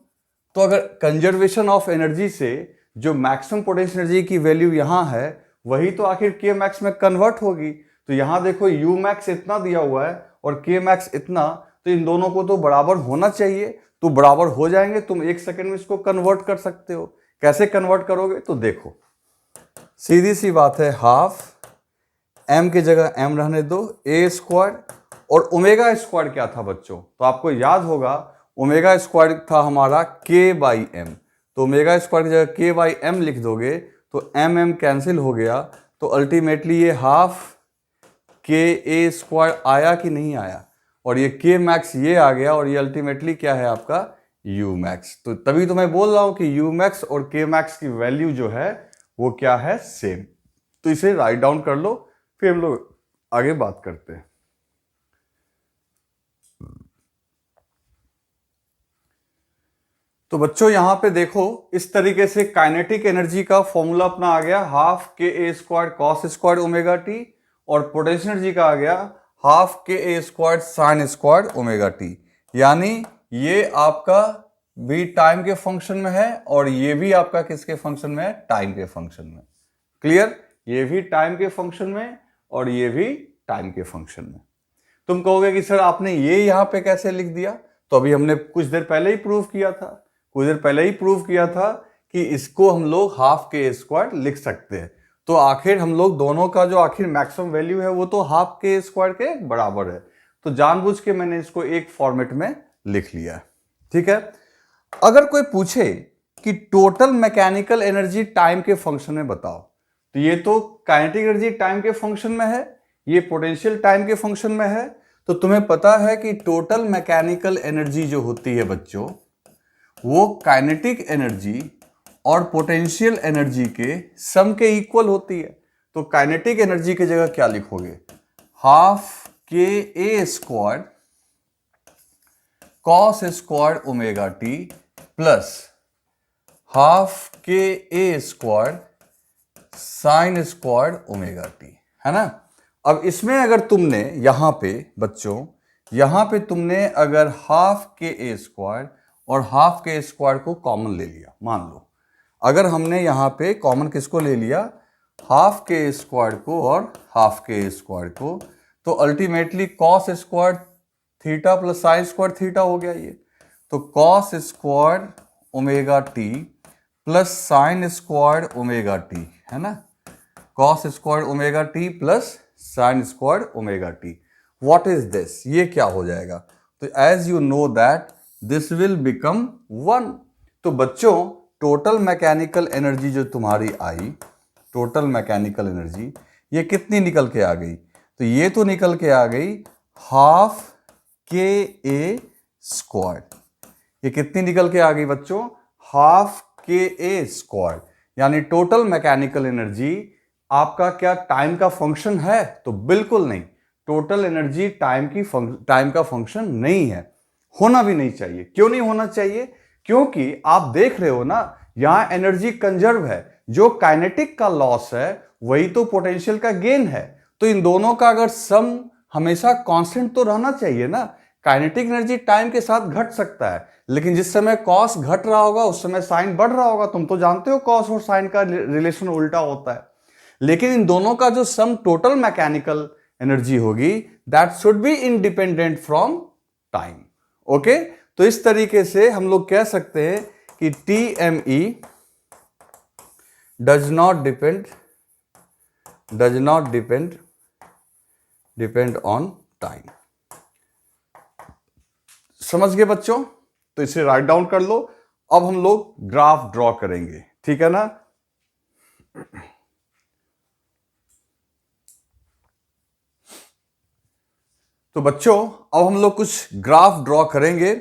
Speaker 1: तो अगर कंजर्वेशन ऑफ एनर्जी से जो मैक्सिमम पोटेंशियल एनर्जी की वैल्यू यहां है, वही तो आखिर के मैक्स में कन्वर्ट होगी। तो यहां देखो यू मैक्स इतना दिया हुआ है और के मैक्स इतना, तो इन दोनों को तो बराबर होना चाहिए। तो बराबर हो जाएंगे, तुम 1 सेकंड में इसको कन्वर्ट कर सकते हो। कैसे कन्वर्ट करोगे? तो देखो सीधी सी बात है, हाफ एम की जगह एम रहने दो, ए स्क्वायर, और ओमेगा स्क्वायर क्या था बच्चों? तो आपको याद होगा ओमेगा स्क्वायर था हमारा के बाई एम। तो ओमेगा स्क्वायर की जगह के बाई एम लिख दोगे तो एम एम कैंसिल हो गया। तो अल्टीमेटली ये हाफ के ए स्क्वायर आया कि नहीं आया, और ये के मैक्स ये आ गया, और ये अल्टीमेटली क्या है आपका यू मैक्स। तो तभी तो मैं बोल रहा हूं कि यू मैक्स और के मैक्स की वैल्यू जो है वो क्या है? सेम। तो इसे राइट डाउन कर लो, फिर हम लोग आगे बात करते हैं। तो बच्चों यहां पे देखो इस तरीके से काइनेटिक एनर्जी का फॉर्मूला अपना आ गया हाफ के A square cos square omega T, और पोटेंशियल एनर्जी का आ गया हाफ के A square sine square omega T. यानी ये आपका भी टाइम के फंक्शन में है और ये भी आपका किसके फंक्शन में है? टाइम के फंक्शन में। क्लियर? ये भी टाइम के फंक्शन में और ये भी टाइम के फंक्शन में। तुम कहोगे कि सर आपने ये यहां पे कैसे लिख दिया? तो अभी हमने कुछ देर पहले ही प्रूव किया था कि इसको हम लोग हाफ के स्क्वायर लिख सकते हैं। तो आखिर हम लोग दोनों का जो आखिर मैक्सिमम वैल्यू है वो तो हाफ के स्क्वायर के बराबर है। तो जानबूझ के मैंने इसको एक फॉर्मेट में लिख लिया है। ठीक है? अगर कोई पूछे कि टोटल मैकेनिकल एनर्जी टाइम के फंक्शन में बताओ, तो ये तो काइनेटिक एनर्जी टाइम के फंक्शन में है, ये पोटेंशियल टाइम के फंक्शन में है। तो तुम्हें पता है कि टोटल मैकेनिकल एनर्जी जो होती है बच्चों, वो काइनेटिक एनर्जी और पोटेंशियल एनर्जी के सम के इक्वल होती है। तो काइनेटिक एनर्जी की जगह क्या लिखोगे? हाफ के A square cos square omega T plus half के A square sine square omega T, है ना? अब इसमें अगर तुमने यहां पे बच्चों, यहां पे तुमने अगर हाफ के ए स्क्वायर और हाफ के स्क्वायर को कॉमन ले लिया, मान लो अगर हमने यहां पे कॉमन किसको ले लिया? हाफ के स्क्वायर को और हाफ के स्क्वायर को, तो ultimately cos square theta plus sine square theta हो गया ये। तो cos square omega T plus sine square omega T, है ना? Cos square omega T plus sine square omega T. What is this, ये क्या हो जाएगा? तो as you know that this will become 1। तो बच्चों टोटल मैकेनिकल एनर्जी जो तुम्हारी आई, टोटल मैकेनिकल एनर्जी ये कितनी निकल के आ गई? तो ये तो निकल के आ गई हाफ के ए स्क्वायर। ये कितनी निकल के आ गई बच्चों? हाफ के ए स्क्वायर। यानी टोटल मैकेनिकल एनर्जी आपका क्या टाइम का फंक्शन है? तो बिल्कुल नहीं। टोटल एनर्जी टाइम का फंक्शन नहीं है, होना भी नहीं चाहिए। क्यों नहीं होना चाहिए? क्योंकि आप देख रहे हो ना, यहां एनर्जी कंजर्व है। जो काइनेटिक का लॉस है वही तो पोटेंशियल का गेन है। तो इन दोनों का अगर सम हमेशा कांस्टेंट तो रहना चाहिए ना। काइनेटिक एनर्जी टाइम के साथ घट सकता है, लेकिन जिस समय कॉस घट रहा होगा उस समय साइन बढ़ रहा होगा। तुम तो जानते हो कॉस और साइन का रिलेशन उल्टा होता है। लेकिन इन दोनों का जो सम टोटल मैकेनिकल एनर्जी होगी that should be independent from time. Okay, तो इस तरीके से हम लोग कह सकते हैं कि TME does not depend on time. समझ गए बच्चों? तो इसे राइट डाउन कर लो। अब हम लोग ग्राफ ड्रॉ करेंगे, ठीक है ना? तो बच्चों अब हम लोग कुछ ग्राफ ड्रॉ करेंगे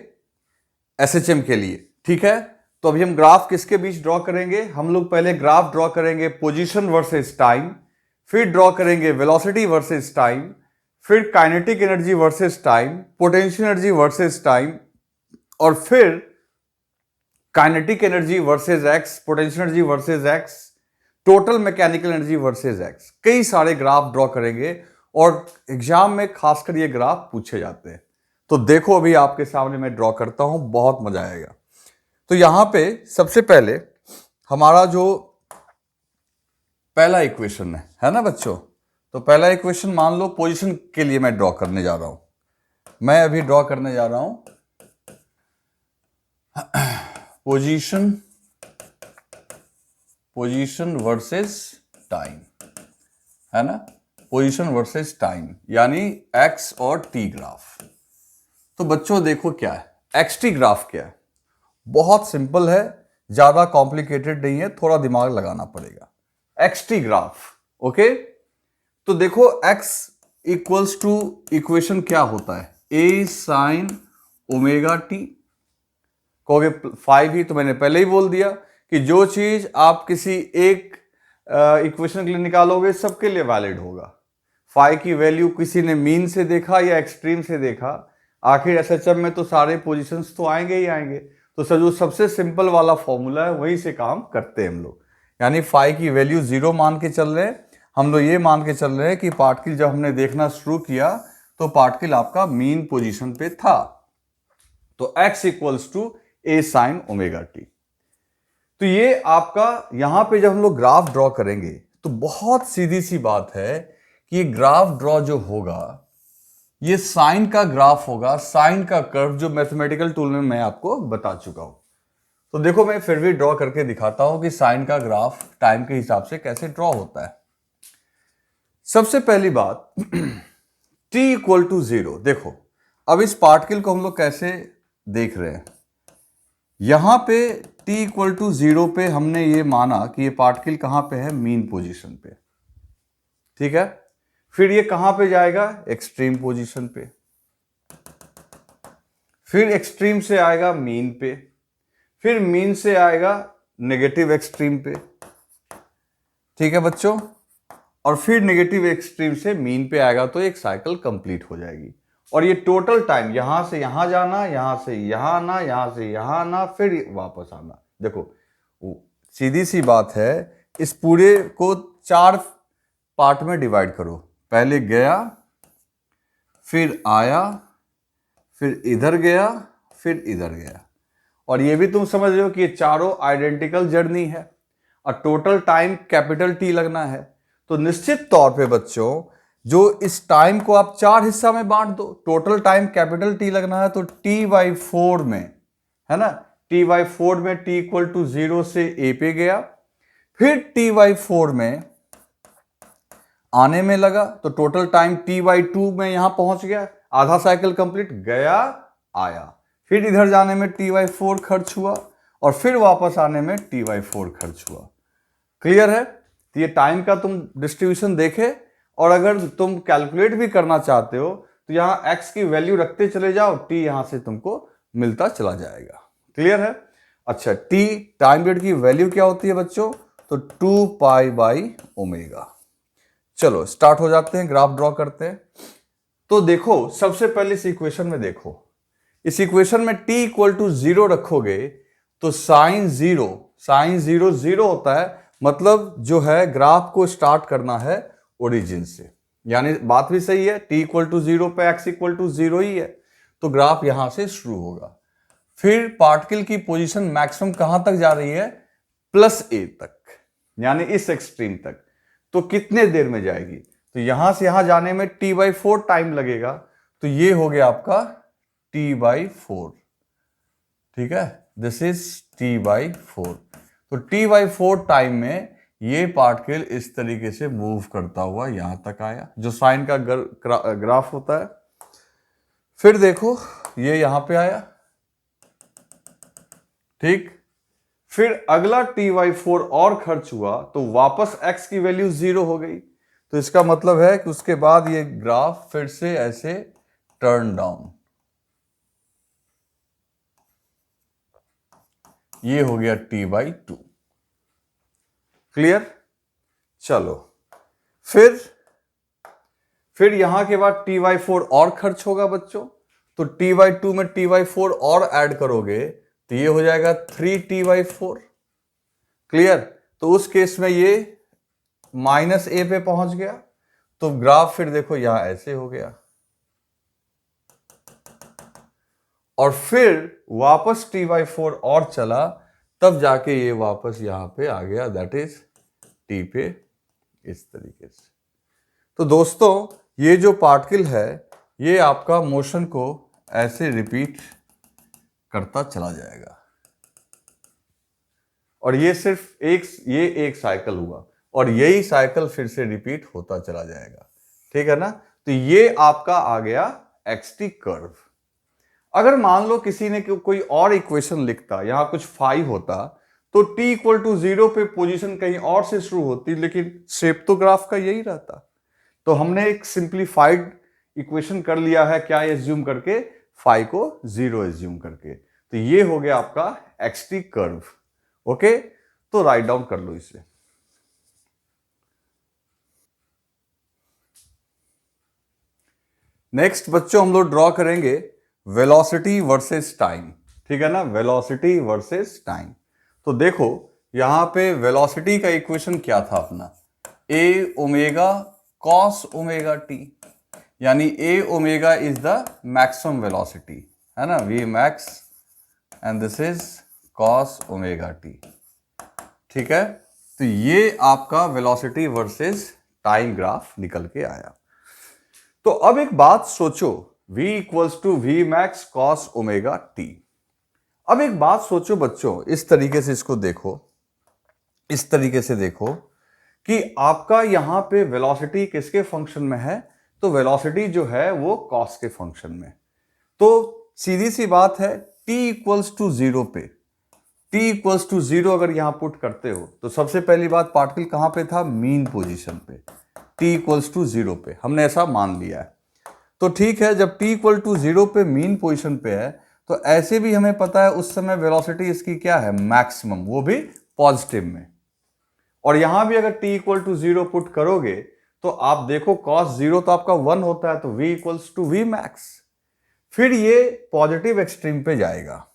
Speaker 1: SHM के लिए, ठीक है? तो अभी हम ग्राफ किसके बीच ड्रॉ करेंगे? हम लोग पहले ग्राफ ड्रॉ करेंगे पोजीशन वर्सेस टाइम, फिर ड्रॉ करेंगे वेलोसिटी वर्सेस टाइम, फिर kinetic energy versus time, potential energy versus time, और फिर kinetic energy versus x, potential energy versus x, total mechanical energy versus x. कई सारे ग्राफ ड्रॉ करेंगे और एग्जाम में खासकर ये ग्राफ पूछे जाते हैं। तो देखो अभी आपके सामने मैं ड्रॉ करता हूं, बहुत मजा आएगा। तो यहां पे सबसे पहले हमारा जो पहला इक्वेशन है ना बच्चों? तो पहला इक्वेशन मान लो पोजीशन के लिए मैं ड्रॉ करने जा रहा हूं। मैं अभी ड्रॉ करने जा रहा हूं पोजीशन वर्सेस टाइम, है ना? पोजीशन वर्सेस टाइम यानी एक्स और टी ग्राफ। तो बच्चों देखो क्या है, एक्स टी ग्राफ क्या है? बहुत सिंपल है, ज्यादा कॉम्प्लिकेटेड नहीं है, थोड़ा दिमाग लगाना पड़ेगा। X T graph, okay? तो देखो एक्स इक्वल्स टू इक्वेशन क्या होता है? ए साइन ओमेगा टी। कहोगे 5 ही, तो मैंने पहले ही बोल दिया कि जो चीज आप किसी एक इक्वेशन के लिए निकालोगे सबके लिए वैलिड होगा। फाई की वैल्यू किसी ने मीन से देखा या एक्सट्रीम से देखा, आखिर एसएचएम में तो सारे पोजीशंस तो आएंगे ही आएंगे। तो सर जो सबसे सिंपल वाला फॉर्मूला है वही से काम करते हैं हम लोग। यानी फाई की वैल्यू 0 मान के चल रहे हैं हम लोग। ये मान के चल रहे हैं कि पार्टिकल जब हमने देखना शुरू किया तो पार्टिकल आपका मीन पोजीशन पे था। तो x equals to A sine omega T. तो ये आपका यहां पे जब हम लोग ग्राफ ड्रॉ करेंगे तो बहुत सीधी सी बात है कि ये ग्राफ ड्रॉ जो होगा ये साइन का ग्राफ होगा, साइन का कर्व, जो मैथमेटिकल टूल में मैं आपको बता चुका हूं। तो देखो मैं फिर भी ड्रॉ करके दिखाता हूं कि साइन का ग्राफ टाइम के हिसाब से कैसे ड्रॉ होता है। सबसे पहली बात t इक्वल टू 0। देखो अब इस पार्टिकल को हम लोग कैसे देख रहे हैं। यहां पे t इक्वल टू 0 पे हमने ये माना कि ये पार्टिकल कहां पे है? मीन पोजीशन पे, ठीक है? फिर ये कहां पे जाएगा? एक्सट्रीम पोजीशन पे। फिर एक्सट्रीम से आएगा मीन पे, फिर मीन से आएगा नेगेटिव एक्सट्रीम पे, ठीक है बच्चों? और फिर नेगेटिव एक्सट्रीम से मीन पे आएगा, तो एक साइकिल कंप्लीट हो जाएगी। और ये टोटल टाइम यहां से यहां जाना, यहां से यहां आना, यहां से यहां आना, फिर वापस आना। देखो सीधी सी बात है, इस पूरे को 4 पार्ट में डिवाइड करो। पहले गया, फिर आया, फिर इधर गया, फिर इधर गया। और ये भी तुम समझ रहे हो कि ये चारों आइडेंटिकल जर्नी है और टोटल टाइम कैपिटल टी लगना है। तो निश्चित तौर पे बच्चों जो इस टाइम को आप 4 हिस्सा में बांट दो, टोटल टाइम कैपिटल टी लगना है, तो t/4 में, है ना? t/4 में t इक्वल टू 0 से a पे गया, फिर t/4 में आने में लगा तो टोटल टाइम t/2 में यहां पहुंच गया, आधा साइकिल कंप्लीट, गया आया। फिर इधर जाने में t/4 खर्च हुआ और फिर वापस आने में t/4 खर्च हुआ। क्लियर है? तो ये टाइम का तुम डिस्ट्रीब्यूशन देखे, और अगर तुम कैलकुलेट भी करना चाहते हो तो यहां x की वैल्यू रखते चले जाओ, t यहां से तुमको मिलता चला जाएगा। क्लियर है? अच्छा, t टाइम पीरियड की वैल्यू क्या होती है बच्चों? तो 2π/ω। चलो स्टार्ट हो जाते हैं, ग्राफ ड्रॉ करते हैं। तो देखो सबसे पहले इस इक्वेशन में देखो, इस इक्वेशन में t इक्वल टू 0 रखोगे तो साइन जीरो जीरो होता है, मतलब जो है ग्राफ को स्टार्ट करना है ओरिजिन से। यानी बात भी सही है, t इक्वल टू 0 पे x इक्वल टू 0 ही है, तो ग्राफ यहां से शुरू होगा। फिर पार्टिकल की पोजीशन मैक्सिमम कहां तक जा रही है? +a तक, यानी इस एक्सट्रीम तक। तो कितने देर में जाएगी? तो यहां से यहां जाने में t/4 टाइम लगेगा, तो ये हो गया आपका t/4। ठीक है, दिस इज t/4। तो t/4 टाइम में ये पार्टिकल इस तरीके से मूव करता हुआ यहां तक आया, जो साइन का ग्राफ होता है। फिर देखो ये यहां पे आया, ठीक। फिर अगला t/4 और खर्च हुआ तो वापस x की वैल्यू 0 हो गई, तो इसका मतलब है कि उसके बाद ये ग्राफ फिर से ऐसे टर्न डाउन, ये हो गया t/2। क्लियर? चलो फिर यहां के बाद t/4 और खर्च होगा बच्चों, तो t/2 में t/4 और ऐड करोगे तो ये हो जाएगा 3t/4। क्लियर? तो उस केस में ये -a पे पहुंच गया, तो ग्राफ फिर देखो यहां ऐसे हो गया, और फिर वापस t/4 और चला, तब जाके ये वापस यहां पे आ गया, दैट इज t पे, इस तरीके से। तो दोस्तों ये जो पार्टिकल है ये आपका मोशन को ऐसे रिपीट करता चला जाएगा, और ये सिर्फ एक साइकिल हुआ, और यही साइकिल फिर से रिपीट होता चला जाएगा। ठीक है ना? तो ये आपका आ गया xt कर्व। अगर मान लो किसी ने कोई और इक्वेशन लिखता, यहां कुछ 5 होता, तो t इक्वल टू 0 पे पोजीशन कहीं और से शुरू होती, लेकिन शेप तो ग्राफ का यही रहता। तो हमने एक सिंप्लीफाइड इक्वेशन कर लिया है, क्या एज्यूम करके? फाई को 0 एज्यूम करके। तो ये हो गया आपका xt कर्व। ओके, तो राइट डाउन कर लो इसे। नेक्स्ट बच्चों हम लोग ड्रॉ करेंगे वेलोसिटी वर्सेस टाइम। ठीक है ना? Velocity versus time. तो देखो यहां पे वेलोसिटी का इक्वेशन क्या था अपना? a omega cos omega t, यानी a omega is the maximum velocity, है ना, v max, and this is cos omega t। ठीक है, तो ये आपका वेलोसिटी वर्सेस टाइम ग्राफ निकल के आया। तो अब एक बात सोचो, v equals to V max cos omega T. अब एक बात सोचो बच्चों, इस तरीके से इसको देखो, इस तरीके से देखो कि आपका यहां पे वेलोसिटी किसके फंक्शन में है? तो वेलोसिटी जो है वो कॉस के फंक्शन में। तो सीधी सी बात है, t इक्वल्स टू 0 पे, t इक्वल्स टू 0 अगर यहां पुट करते हो तो सबसे पहली बात पार्टिकल कहां पे था? मीन पोजीशन पे, t इक्वल्स टू 0 पे, हमने ऐसा मान लिया है। तो ठीक है, जब t इक्वल टू 0 पे मीन पोजीशन पे है, तो ऐसे भी हमें पता है उस समय वेलोसिटी इसकी क्या है? मैक्सिमम, वो भी पॉजिटिव में। और यहां भी अगर t इक्वल टू 0 पुट करोगे तो आप देखो cos 0 तो आपका 1 होता है, तो v equals to V max. फिर ये पॉजिटिव एक्सट्रीम पे जाएगा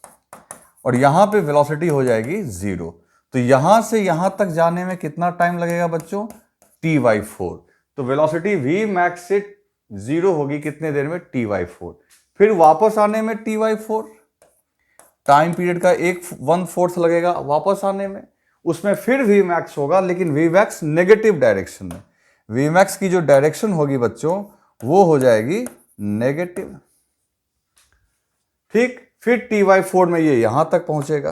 Speaker 1: और यहां पे वेलोसिटी हो जाएगी 0। तो यहां से यहां तक जाने में कितना टाइम लगेगा बच्चों? t/4। तो वेलोसिटी v मैक्स से 0 होगी कितने देर में? t/4। फिर वापस आने में t/4, टाइम पीरियड का 1/4 लगेगा वापस आने में, उसमें फिर v मैक्स होगा, लेकिन v मैक्स नेगेटिव डायरेक्शन में। v मैक्स की जो डायरेक्शन होगी बच्चों वो हो जाएगी नेगेटिव। ठीक, फिर t/4 में ये यहां तक पहुंचेगा।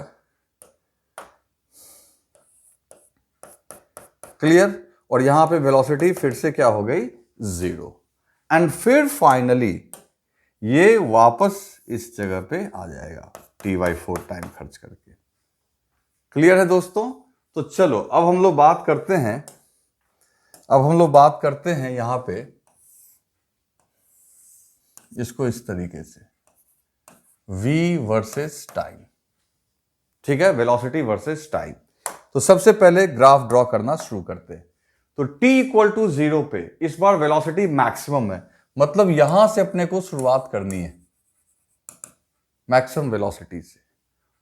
Speaker 1: क्लियर? और यहां पे वेलोसिटी फिर से क्या हो गई, 0। एंड फिर फाइनली ये वापस इस जगह पे आ जाएगा t/4 टाइम खर्च करके। क्लियर है दोस्तों? तो चलो अब हम लोग बात करते हैं यहां पे इसको इस तरीके से, v वर्सेस टाइम। ठीक है, वेलोसिटी वर्सेस टाइम। तो सबसे पहले ग्राफ ड्रॉ करना शुरू करते हैं। तो t = 0 पे इस बार वेलोसिटी मैक्सिमम है, मतलब यहां से अपने को शुरुआत करनी है मैक्सिमम वेलोसिटी से,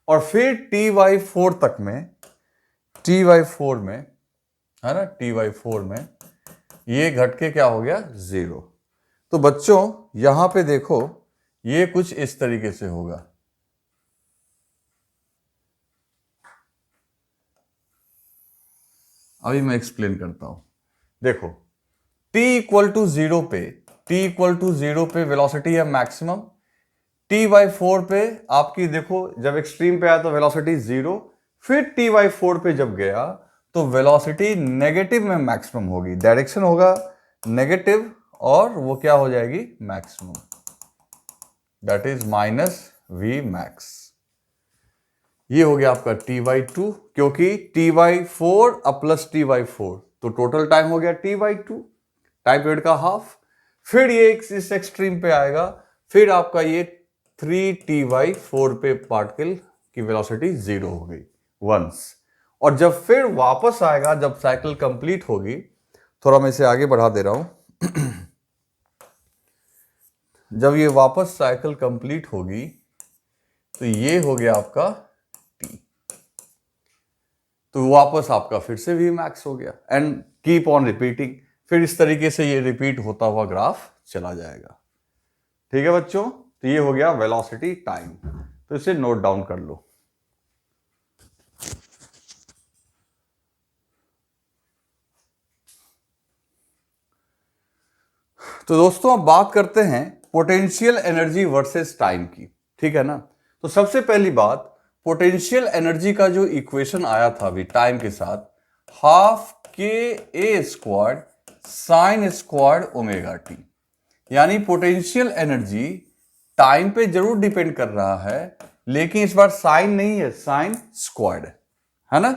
Speaker 1: और फिर t/4 तक में, t/4 में है ना, t/4 में ये घट के क्या हो गया, 0। तो बच्चों यहां पे देखो ये कुछ इस तरीके से होगा। अभी मैं एक्सप्लेन करता हूं। देखो t = 0 पे वेलोसिटी है मैक्सिमम, t/4 पे आपकी देखो जब एक्सट्रीम पे आया तो वेलोसिटी 0, फिर t/4 पे जब गया तो वेलोसिटी नेगेटिव में मैक्सिमम होगी, डायरेक्शन होगा नेगेटिव और वो क्या हो जाएगी, maximum, that is -v max। ये हो गया आपका t/2, क्योंकि t/4 + t/4 तो टोटल टाइम हो गया t/2, टाइम पीरियड का हाफ। फिर ये इस एक्सट्रीम पे आएगा, फिर आपका ये 3t/4 पे पार्टिकल की वेलोसिटी 0 हो गई वंस। और जब फिर वापस आएगा, जब साइकिल कंप्लीट होगी, थोड़ा मैं इसे आगे बढ़ा दे रहा हूं जब ये वापस साइकिल कंप्लीट होगी तो ये हो गया आपका t, तो वापस आपका फिर से v max हो गया, एंड कीप ऑन रिपीटिंग। फिर इस तरीके से ये रिपीट होता हुआ ग्राफ चला जाएगा। ठीक है बच्चों, तो ये हो गया वेलोसिटी टाइम, तो इसे नोट डाउन कर लो। तो दोस्तों अब बात करते हैं पोटेंशियल एनर्जी वर्सेस टाइम की। ठीक है ना? तो सबसे पहली बात, पोटेंशियल एनर्जी का जो इक्वेशन आया था अभी टाइम के साथ, ½ K² sin²ωt, यानी पोटेंशियल एनर्जी टाइम पे जरूर डिपेंड कर रहा है, लेकिन इस बार साइन नहीं है, साइन स्क्वायर्ड है ना।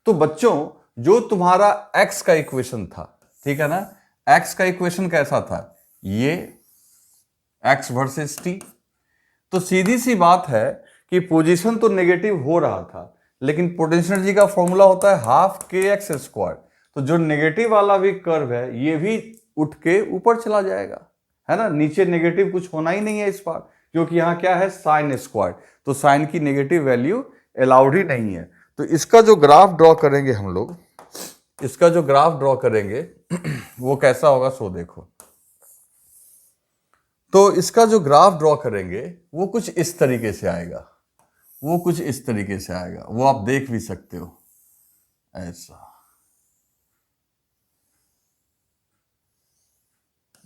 Speaker 1: तो बच्चों जो तुम्हारा x का इक्वेशन था, ठीक है ना, x का इक्वेशन कैसा था, ये x वर्सेस t। तो सीधी सी बात है कि पोजीशन तो नेगेटिव हो रहा था, लेकिन पोटेंशियल एनर्जी का फॉर्मूला होता है ½KX²। तो जो नेगेटिव वाला भी कर्व है ये भी उठ के ऊपर चला जाएगा, है ना। नीचे नेगेटिव कुछ होना ही नहीं है इस बार, क्योंकि यहां क्या है, साइन स्क्वायर, तो साइन की नेगेटिव वैल्यू अलाउड ही नहीं है। तो इसका जो ग्राफ ड्रॉ करेंगे हम लोग, इसका जो ग्राफ ड्रॉ करेंगे वो कैसा होगा, सो देखो। तो इसका जो ग्राफ ड्रॉ करेंगे वो कुछ इस तरीके से आएगा, वो कुछ इस तरीके से आएगा, वो आप देख भी सकते हो ऐसा।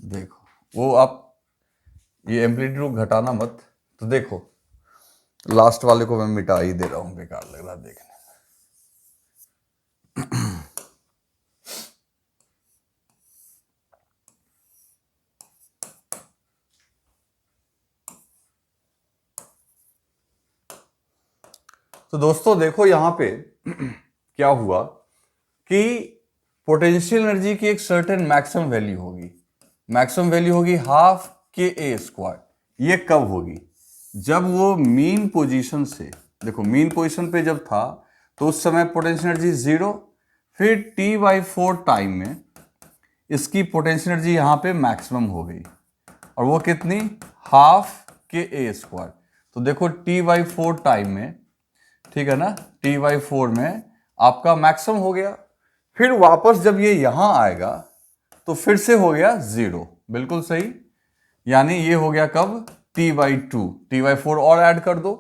Speaker 1: देखो वो आप ये एम्पलीट्यूड घटाना मत। तो देखो लास्ट वाले को मैं मिटा ही दे रहा हूं, बेकार लग रहा देखने। तो दोस्तों देखो यहां पे क्या हुआ कि पोटेंशियल एनर्जी की एक सर्टेन मैक्सिमम वैल्यू होगी, मैक्सिमम वैल्यू होगी ½ KA²। ये कब होगी, जब वो मीन पोजीशन से, देखो मीन पोजीशन पे जब था तो उस समय पोटेंशियल एनर्जी 0, फिर t/4 टाइम में इसकी पोटेंशियल एनर्जी यहां पे मैक्सिमम हो गई, और वो कितनी, ½ KA²। तो देखो t/4 टाइम में, ठीक है ना, t/4 में आपका मैक्सिमम हो गया। फिर वापस जब ये यहां आएगा तो फिर से हो गया 0, बिल्कुल सही। यानी ये हो गया कब, t/2, t/4 और ऐड कर दो,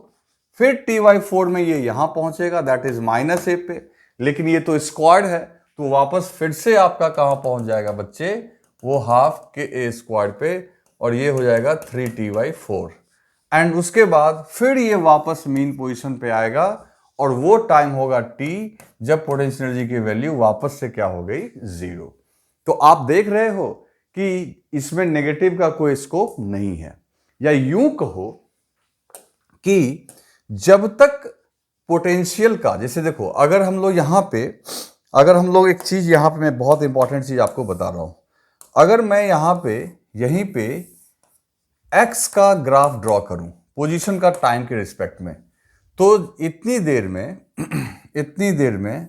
Speaker 1: फिर t/4 में ये यहां पहुंचेगा, दैट इज -a पे, लेकिन ये तो स्क्वायर्ड है, तो वापस फिर से आपका कहां पहुंच जाएगा बच्चे, वो ½ KA² पे, और ये हो जाएगा 3t/4। एंड उसके बाद फिर ये वापस मीन पोजीशन पे आएगा और वो टाइम होगा t जब पोटेंशियल एनर्जी की वैल्यू वापस से क्या हो गई, 0। तो आप देख रहे हो कि इसमें नेगेटिव का कोई स्कोप नहीं है, या यूं कहो कि जब तक पोटेंशियल का, जैसे देखो अगर हम लोग एक चीज यहां पे, मैं बहुत इंपॉर्टेंट चीज आपको बता रहा हूं, अगर मैं यहां पे यहीं पे x का ग्राफ ड्रॉ करूं पोजीशन का टाइम के रिस्पेक्ट में, तो इतनी देर में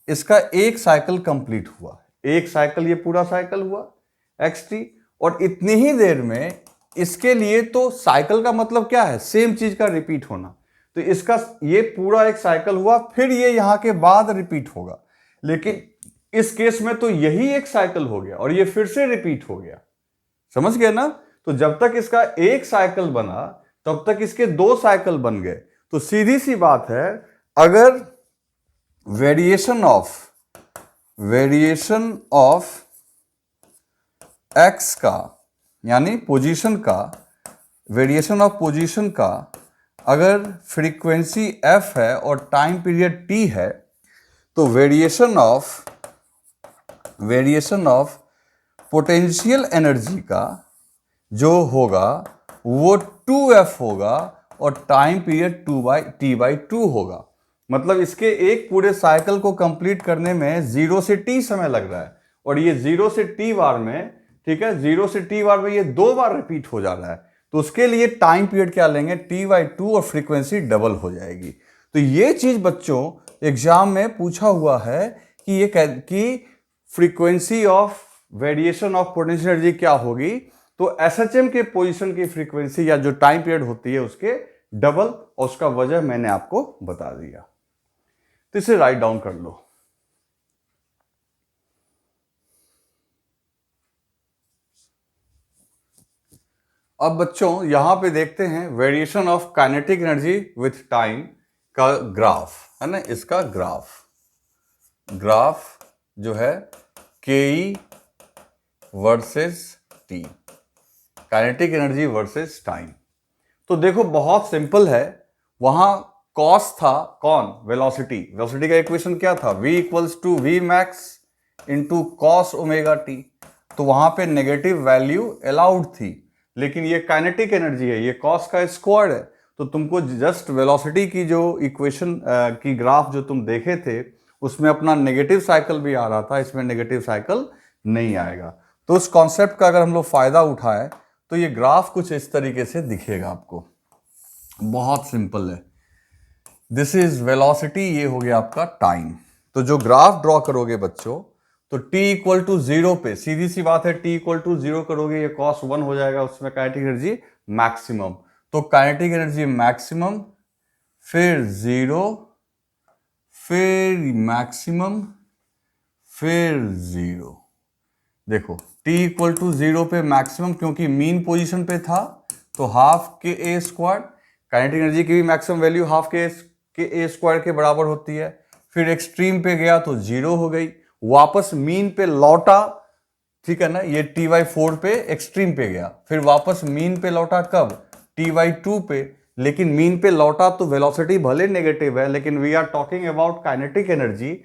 Speaker 1: इसका एक साइकिल कंप्लीट हुआ, एक साइकिल, ये पूरा साइकिल हुआ xt, और इतनी ही देर में इसके लिए, तो साइकिल का मतलब क्या है, सेम चीज का रिपीट होना, तो इसका ये पूरा एक साइकिल हुआ, फिर ये यहां के बाद रिपीट होगा, लेकिन इस केस में तो यही एक साइकिल हो गया और ये फिर से रिपीट हो गया, समझ गए ना। तो जब तक इसका एक साइकिल बना तब तक इसके दो साइकिल बन गए। तो सीधी सी बात है, अगर वेरिएशन ऑफ एक्स का, यानी पोजीशन का, वेरिएशन ऑफ पोजीशन का अगर फ्रीक्वेंसी f है और टाइम पीरियड t है, तो वेरिएशन ऑफ पोटेंशियल एनर्जी का जो होगा वो 2f होगा और टाइम पीरियड t/2 होगा। मतलब इसके एक पूरे साइकिल को कंप्लीट करने में 0 से t समय लग रहा है, और ये 0 से t बार में, ठीक है, 0 से t बार में ये 2 बार रिपीट हो जा रहा है, तो उसके लिए टाइम पीरियड क्या लेंगे, t/2, और फ्रीक्वेंसी डबल हो जाएगी। तो ये चीज बच्चों एग्जाम में पूछा हुआ है कि frequency of variation of potential energy क्या होगी, तो एसएचएम के पोजीशन की फ्रीक्वेंसी या जो टाइम पीरियड होती है उसके डबल, और उसका वजह मैंने आपको बता दिया। तो इसे राइट डाउन कर लो। अब बच्चों यहां पे देखते हैं variation of kinetic energy with time का ग्राफ, है ना, इसका ग्राफ जो है के versus T, kinetic energy versus time. तो देखो बहुत सिंपल है, वहां कॉस था, कौन, वेलोसिटी का इक्वेशन क्या था, v equals to V max into cos omega T. तो वहां पे नेगेटिव वैल्यू अलाउड थी, लेकिन ये काइनेटिक एनर्जी है, ये कॉस का स्क्वायर है, तो तुमको जस्ट वेलोसिटी की जो इक्वेशन की ग्राफ जो तुम देखे थे उसमें अपना नेगेटिव साइकिल भी आ रहा था, इसमें नेगेटिव साइकिल नहीं आएगा। तो उस कॉन्सेप्ट का अगर हम लोग फायदा उठाएं तो ये ग्राफ कुछ इस तरीके से दिखेगा आपको, बहुत सिंपल है। दिस इज वेलोसिटी, ये हो गया आपका टाइम। तो जो ग्राफ ड्रॉ करोगे बच्चों, तो t इक्वल टू 0 पे, सीधी सी बात है, t इक्वल टू 0 करोगे, ये cos 1 हो जाएगा, उसमें काइनेटिक एनर्जी मैक्सिमम, तो काइनेटिक एनर्जी मैक्सिमम, फिर 0, फिर मैक्सिमम, फिर 0। देखो t इक्वल टू 0 पे मैक्सिमम, क्योंकि मीन पोजीशन पे था, तो हाफ के ए स्क्वायर, काइनेटिक एनर्जी की भी मैक्सिमम वैल्यू हाफ के ए स्क्वायर के बराबर होती है। फिर एक्सट्रीम पे गया तो 0 हो गई, वापस मीन पे लौटा, ठीक है ना, ये t/4 पे एक्सट्रीम पे गया, फिर वापस मीन पे लौटा, कब, t/2 पे, लेकिन मीन पे लौटा तो वेलोसिटी भले नेगेटिव है, लेकिन we are talking about kinetic energy,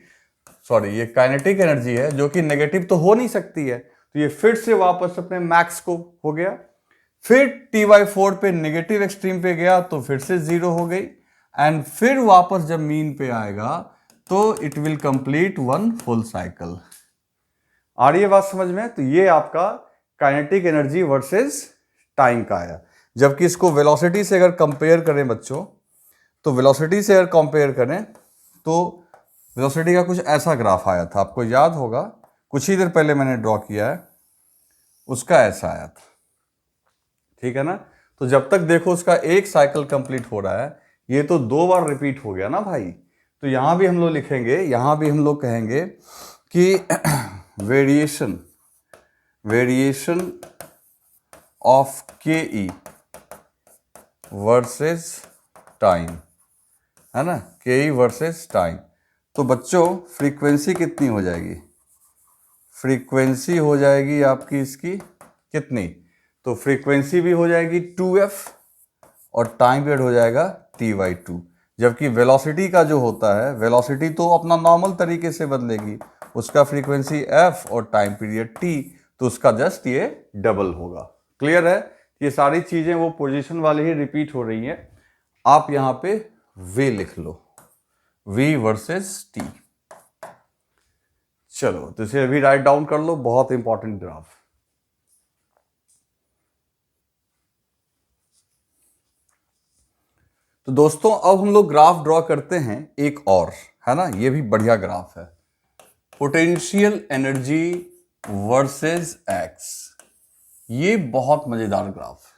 Speaker 1: sorry ये काइनेटिक एनर्जी है जो कि नेगेटिव तो हो नहीं सकती है, तो ये फिर से वापस अपने मैक्स को हो गया, फिर t/4 पे नेगेटिव एक्सट्रीम पे गया तो फिर से 0 हो गई, एंड फिर वापस जब मीन पे आएगा तो it will complete one full cycle. आ रही है बात समझ में? तो ये आपका काइनेटिक एनर्जी वर्सेस टाइम का आया। जबकि इसको वेलोसिटी से अगर कंपेयर करें बच्चों, तो वेलोसिटी से अगर कंपेयर करें तो वेलोसिटी का कुछ ऐसा ग्राफ आया था, आपको याद होगा, कुछ ही देर पहले मैंने ड्रॉ किया है, उसका ऐसा आया था, ठीक है ना। तो जब तक देखो उसका एक साइकिल कंप्लीट हो रहा है, ये तो 2 बार रिपीट हो गया ना भाई। तो यहां भी हम लोग लिखेंगे, यहां भी हम लोग कहेंगे कि वेरिएशन ऑफ के ई वर्सेस टाइम, है ना, के ई वर्सेस टाइम। तो बच्चों फ्रीक्वेंसी कितनी हो जाएगी, फ्रीक्वेंसी हो जाएगी आपकी इसकी कितनी, तो फ्रीक्वेंसी भी हो जाएगी 2f और टाइम पीरियड हो जाएगा t/2। जबकि वेलोसिटी का जो होता है, वेलोसिटी तो अपना नॉर्मल तरीके से बदलेगी, उसका फ्रीक्वेंसी f और टाइम पीरियड t, तो उसका जस्ट ये डबल होगा। क्लियर है? ये सारी चीजें वो पोजीशन वाली ही रिपीट हो रही हैं। आप यहां पे v लिख लो, v वर्सेस t। चलो तो इसे अभी राइट डाउन कर लो, बहुत इंपॉर्टेंट ग्राफ। तो दोस्तों अब हम लोग ग्राफ ड्रॉ करते हैं एक और, है ना, ये भी बढ़िया ग्राफ है, पोटेंशियल एनर्जी वर्सेस एक्स। ये बहुत मजेदार ग्राफ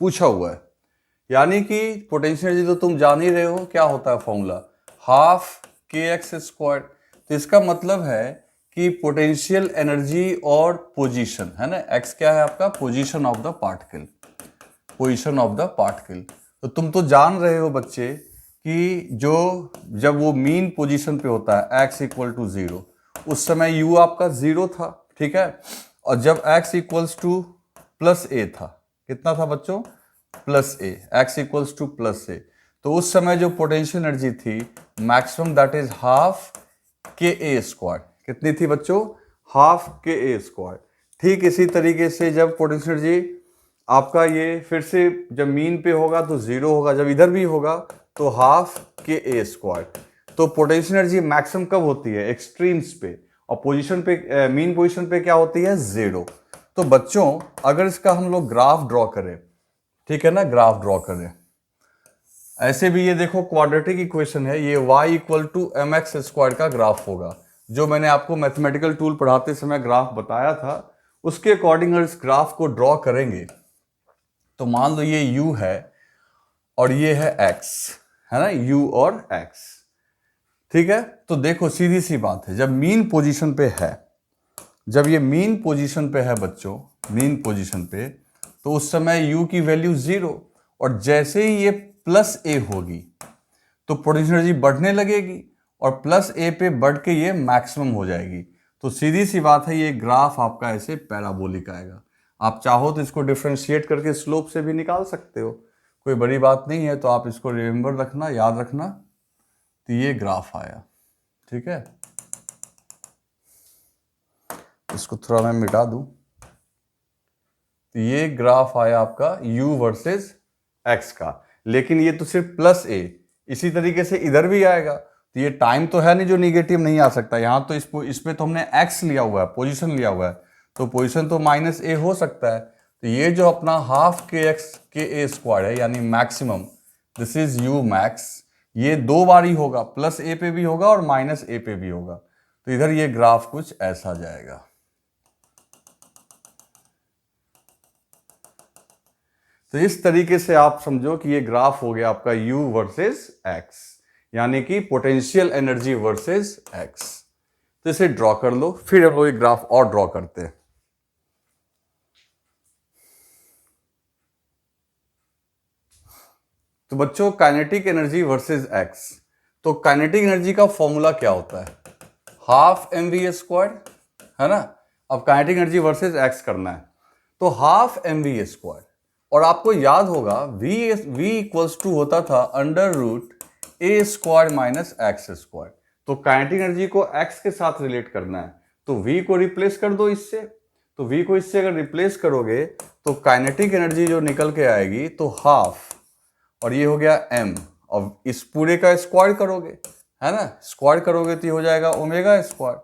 Speaker 1: पूछा हुआ है। यानी कि पोटेंशियल एनर्जी तो तुम जान ही रहे हो क्या होता है फॉर्मूला, हाफ के एक्स स्क्वायर। तो इसका मतलब है कि पोटेंशियल एनर्जी और पोजीशन, है ना, एक्स क्या है आपका, position of the particle, position of the particle. तो तुम तो जान रहे हो बच्चे कि जब वो मीन पोजीशन पे होता है एक्स इक्वल टू 0, उस समय u आपका 0 था, ठीक है। और जब x इक्वल्स टू प्लस ए था, कितना था बच्चों, प्लस ए, एक्स इक्वल्स टू प्लस ए, तो उस समय जो पोटेंशियल एनर्जी थी मैक्सिमम, दैट इज हाफ के ए स्क्वायर। कितनी थी बच्चों, हाफ के ए स्क्वायर। ठीक इसी तरीके से जब पोटेंशियल एनर्जी आपका ये फिर से जब मीन पे होगा तो 0 होगा, जब इधर भी होगा तो हाफ के ए स्क्वायर। तो पोटेंशियल एनर्जी मैक्सिमम कब होती है, एक्सट्रीम्स पे, और पोजीशन पे, मीन पोजीशन पे क्या होती है, 0। तो बच्चों अगर इसका हम लोग ग्राफ ड्रॉ करें, ठीक है ना, ग्राफ ड्रॉ करें, ऐसे भी ये देखो क्वाड्रेटिक इक्वेशन है, ये y equal to M X square का ग्राफ होगा, जो मैंने आपको मैथमेटिकल टूल पढ़ाते समय ग्राफ बताया था, उसके अकॉर्डिंग अगर इस ग्राफ को ड्रॉ करेंगे तो मान लो ये u है और ये है x, है ना, u और x, ठीक है। तो देखो सीधी सी बात है, जब मीन पोजीशन पे है, जब ये मीन पोजीशन पे है बच्चों, मीन पोजीशन पे, तो उस समय u की वैल्यू 0, और जैसे ही ये प्लस ए होगी तो पोटेंशियल एनर्जी बढ़ने लगेगी, और प्लस ए पे बढ़ के ये मैक्सिमम हो जाएगी। तो सीधी सी बात है, ये ग्राफ आपका ऐसे पैराबोलिक आएगा। आप चाहो तो इसको डिफ्रेंशिएट करके स्लोप से भी निकाल सकते हो, कोई बड़ी बात नहीं है। तो आप इसको रिमेंबर रखना, याद रखना। तो ये ग्राफ आया, ठीक है, इसको थोड़ा मैं मिटा दूं। तो ये ग्राफ आया आपका u वर्सेस x का, लेकिन ये तो सिर्फ प्लस ए, इसी तरीके से इधर भी आएगा। तो ये टाइम तो है नहीं जो निगेटिव नहीं आ सकता, यहां तो इस पे तो हमने x लिया हुआ है, पोजीशन लिया हुआ है, तो पोजीशन तो माइनस ए हो सकता है। तो ये जो अपना हाफ के एक्स के ए स्क्वायर है, यानी maximum, this is u max, ये दो बार ही होगा, प्लस ए पे भी होगा और माइनस ए पे भी होगा। तो इधर ये ग्राफ कुछ ऐसा जाएगा। तो इस तरीके से आप समझो कि ये ग्राफ हो गया आपका u वर्सेस x, यानी कि पोटेंशियल एनर्जी वर्सेस x। तो इसे ड्रॉ कर लो, फिर हम लोग एक ग्राफ और ड्रॉ करते हैं। तो बच्चों काइनेटिक एनर्जी वर्सेस x, तो काइनेटिक एनर्जी का फॉर्मूला क्या होता है, हाफ एम वी स्क्वायर, है ना। अब काइनेटिक एनर्जी वर्सेस x करना है, तो हाफ एम वी स्क्वायर, और आपको याद होगा v इक्वल्स टू होता था अंडर रूट ए स्क्वायर माइनस एक्स स्क्वायर। तो काइनेटिक एनर्जी को x के साथ रिलेट करना है, तो v को रिप्लेस कर दो इससे। तो v को इससे अगर रिप्लेस करोगे तो काइनेटिक एनर्जी जो निकल के आएगी तो हाफ, और ये हो गया m, और इस पूरे का स्क्वायर करोगे, है ना, स्क्वायर करोगे तो ये हो जाएगा ओमेगा स्क्वायर,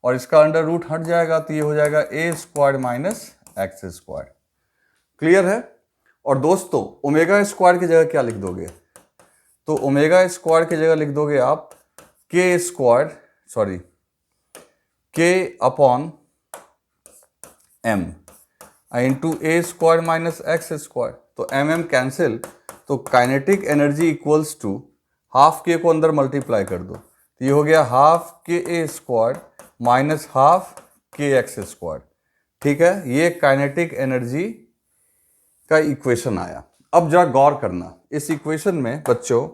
Speaker 1: और इसका अंडर रूट हट जाएगा तो ये हो जाएगा A square minus X square. Clear है? और दोस्तों ओमेगा स्क्वायर की जगह क्या लिख दोगे, तो ओमेगा स्क्वायर की जगह लिख दोगे आप K square, sorry K upon M into A square minus X square. तो एम एम कैंसिल, तो kinetic energy equals to half K को अंदर मल्टीप्लाई कर दो, तो ये हो गया हाफ के ए स्क्वायर माइनस हाफ के एक्स स्क्वायर। ठीक है, ये काइनेटिक एनर्जी का इक्वेशन आया। अब जरा गौर करना, इस इक्वेशन में बच्चों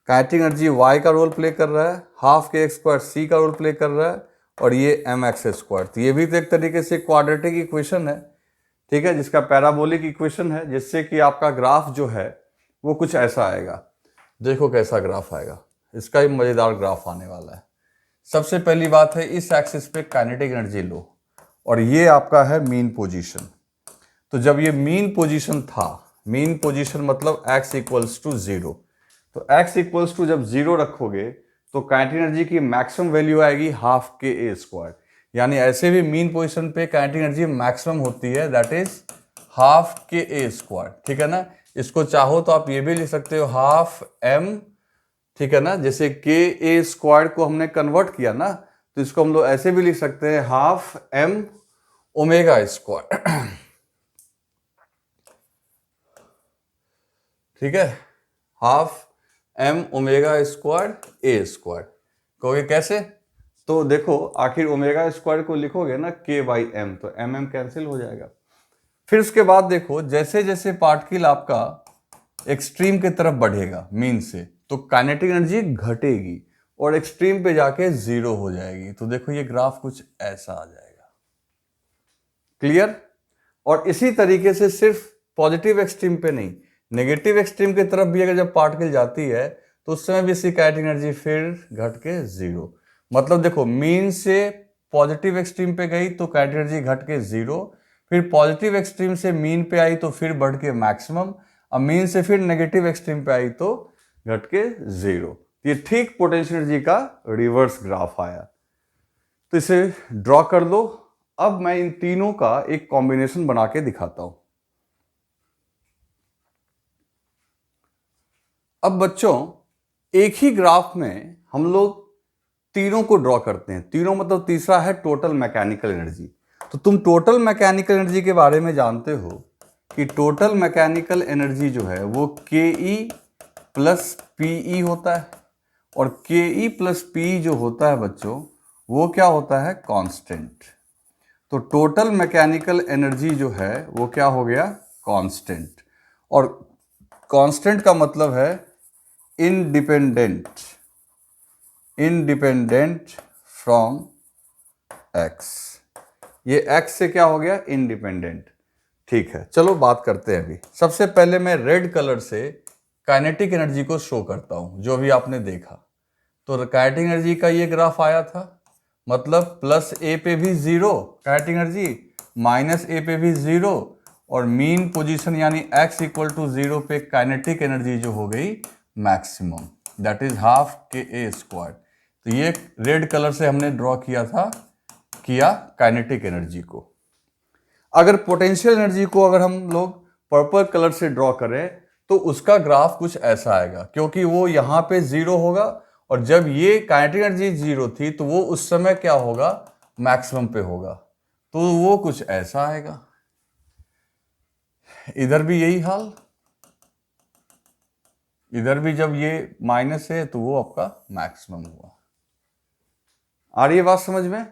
Speaker 1: काइनेटिक एनर्जी y का रोल प्ले कर रहा है, हाफ के एक्स स्क्वायर c का रोल प्ले कर रहा है, और ये एम एक्स स्क्वायर। तो ये भी तो एक तरीके से क्वाड्रेटिक इक्वेशन है, ठीक है, जिसका पैराबोलिक इक्वेशन है, जिससे कि आपका ग्राफ जो है वो कुछ ऐसा आएगा। देखो कैसा ग्राफ आएगा, इसका ही मजेदार ग्राफ आने वाला है। सबसे पहली बात है, इस एक्सिस पे काइनेटिक एनर्जी लो और ये आपका है मीन पोजीशन। तो जब ये मीन पोजीशन था, मीन पोजीशन मतलब x इक्वल्स टू 0, तो x इक्वल्स टू जब 0 रखोगे तो काइनेटिक एनर्जी की मैक्सिमम वैल्यू आएगी हाफ के ए स्क्वायर। यानी ऐसे भी मीन पोजीशन पे काइनेटिक एनर्जी मैक्सिमम होती है, दैट इज हाफ के ए स्क्वायर। ठीक है ना, इसको चाहो तो आप ये भी लिख सकते हो हाफ m, ठीक है ना, जैसे के ए स्क्वायर को हमने कन्वर्ट किया ना, तो इसको हम लोग ऐसे भी लिख सकते हैं हाफ m ओमेगा स्क्वायर। ठीक है, हाफ m ओमेगा स्क्वायर ए स्क्वायर। कहोगे कैसे? तो देखो आखिर ओमेगा स्क्वायर को लिखोगे ना k बाई m, तो m कैंसिल हो जाएगा। फिर उसके बाद देखो जैसे जैसे पार्टिकल आपका एक्सट्रीम की तरफ बढ़ेगा मीन से, तो काइनेटिक एनर्जी घटेगी और एक्सट्रीम पे जाके 0 हो जाएगी। तो देखो ये ग्राफ कुछ ऐसा आ जाएगा। क्लियर? और इसी तरीके से सिर्फ पॉजिटिव एक्सट्रीम पे नहीं, नेगेटिव एक्सट्रीम की तरफ भी अगर जब पार्टिकल जाती है तो उस समय भी इसकी काइनेटिक एनर्जी फिर घट के 0। मतलब देखो मीन से पॉजिटिव एक्सट्रीम पे गई तो काइनेटिक एनर्जी घट के 0, फिर पॉजिटिव एक्सट्रीम से मीन पे आई तो फिर बढ़ के मैक्सिमम, अब मीन से फिर नेगेटिव एक्सट्रीम पे आई तो घट के 0। ये ठीक पोटेंशियल एनर्जी का रिवर्स ग्राफ आया। तो इसे ड्रॉ कर लो। अब मैं इन तीनों का एक कॉम्बिनेशन बना के दिखाता हूं। अब बच्चों एक ही ग्राफ में हम लोग तीनों को ड्रॉ करते हैं। तीनों मतलब तीसरा है टोटल मैकेनिकल एनर्जी। तो तुम टोटल मैकेनिकल एनर्जी के बारे में जानते हो कि टोटल मैकेनिकल एनर्जी जो है वो KE प्लस PE होता है, और KE प्लस PE जो होता है बच्चों वो क्या होता है? कांस्टेंट। तो टोटल मैकेनिकल एनर्जी जो है वो क्या हो गया? कांस्टेंट। और कांस्टेंट का मतलब है इंडिपेंडेंट, इंडिपेंडेंट फ्रॉम x। ये x से क्या हो गया? इंडिपेंडेंट। ठीक है, चलो बात करते हैं। अभी सबसे पहले मैं रेड कलर से काइनेटिक एनर्जी को शो करता हूं, जो भी आपने देखा। तो काइनेटिक एनर्जी का ये ग्राफ आया था, मतलब प्लस a पे भी 0 काइनेटिक एनर्जी, माइनस a पे भी 0, और मीन पोजीशन यानी x इक्वल टू 0 पे काइनेटिक एनर्जी जो हो गई मैक्सिमम, दैट इज हाफ के ए स्क्वायर। तो ये रेड कलर से हमने ड्रॉ किया था, किया काइनेटिक एनर्जी को। अगर पोटेंशियल एनर्जी को अगर हम लोग पर्पल कलर से ड्रॉ करें तो उसका ग्राफ कुछ ऐसा आएगा, क्योंकि वो यहाँ पे 0 होगा, और जब ये काइनेटिक एनर्जी 0 थी तो वो उस समय क्या होगा? मैक्सिमम पे होगा। तो वो कुछ ऐसा आएगा। इधर भी यही हाल, इधर भी जब ये माइनस है तो वो आपका मैक्सिमम हुआ। आ रही है बात समझ में?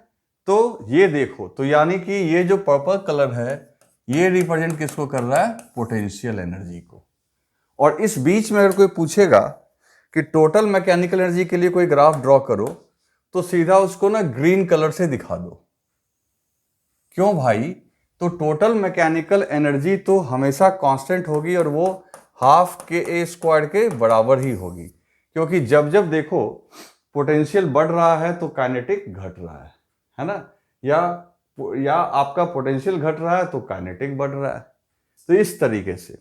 Speaker 1: तो ये देखो, तो यानी कि ये जो पर्पल कलर है ये रिप्रेजेंट किसको कर रहा है? पोटेंशियल एनर्जी को। और इस बीच में अगर कोई पूछेगा कि टोटल मैकेनिकल एनर्जी के लिए कोई ग्राफ ड्रॉ करो, तो सीधा उसको ना ग्रीन कलर से दिखा दो। क्यों भाई? तो टोटल मैकेनिकल एनर्जी तो हमेशा कांस्टेंट होगी और वो हाफ के ए स्क्वायर के बराबर ही होगी, क्योंकि जब जब देखो पोटेंशियल बढ़ रहा है तो काइनेटिक घट रहा है ना, या आपका पोटेंशियल घट रहा है तो काइनेटिक बढ़ रहा है। तो इस तरीके से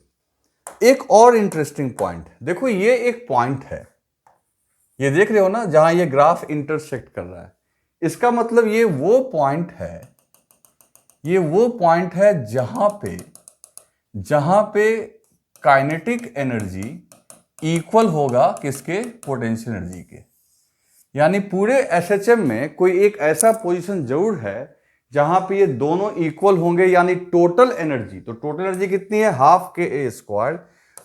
Speaker 1: एक और इंटरेस्टिंग पॉइंट देखो, ये एक पॉइंट है, ये देख रहे हो ना, जहां ये ग्राफ इंटरसेक्ट कर रहा है। इसका मतलब ये वो पॉइंट है, ये वो पॉइंट है जहां पे काइनेटिक एनर्जी इक्वल होगा किसके? पोटेंशियल एनर्जी के। यानी पूरे एसएचएम में कोई एक ऐसा पोजीशन जरूर है जहां पे ये दोनों इक्वल होंगे, यानी टोटल एनर्जी। तो टोटल एनर्जी कितनी है? हाफ के ए स्क्वायर।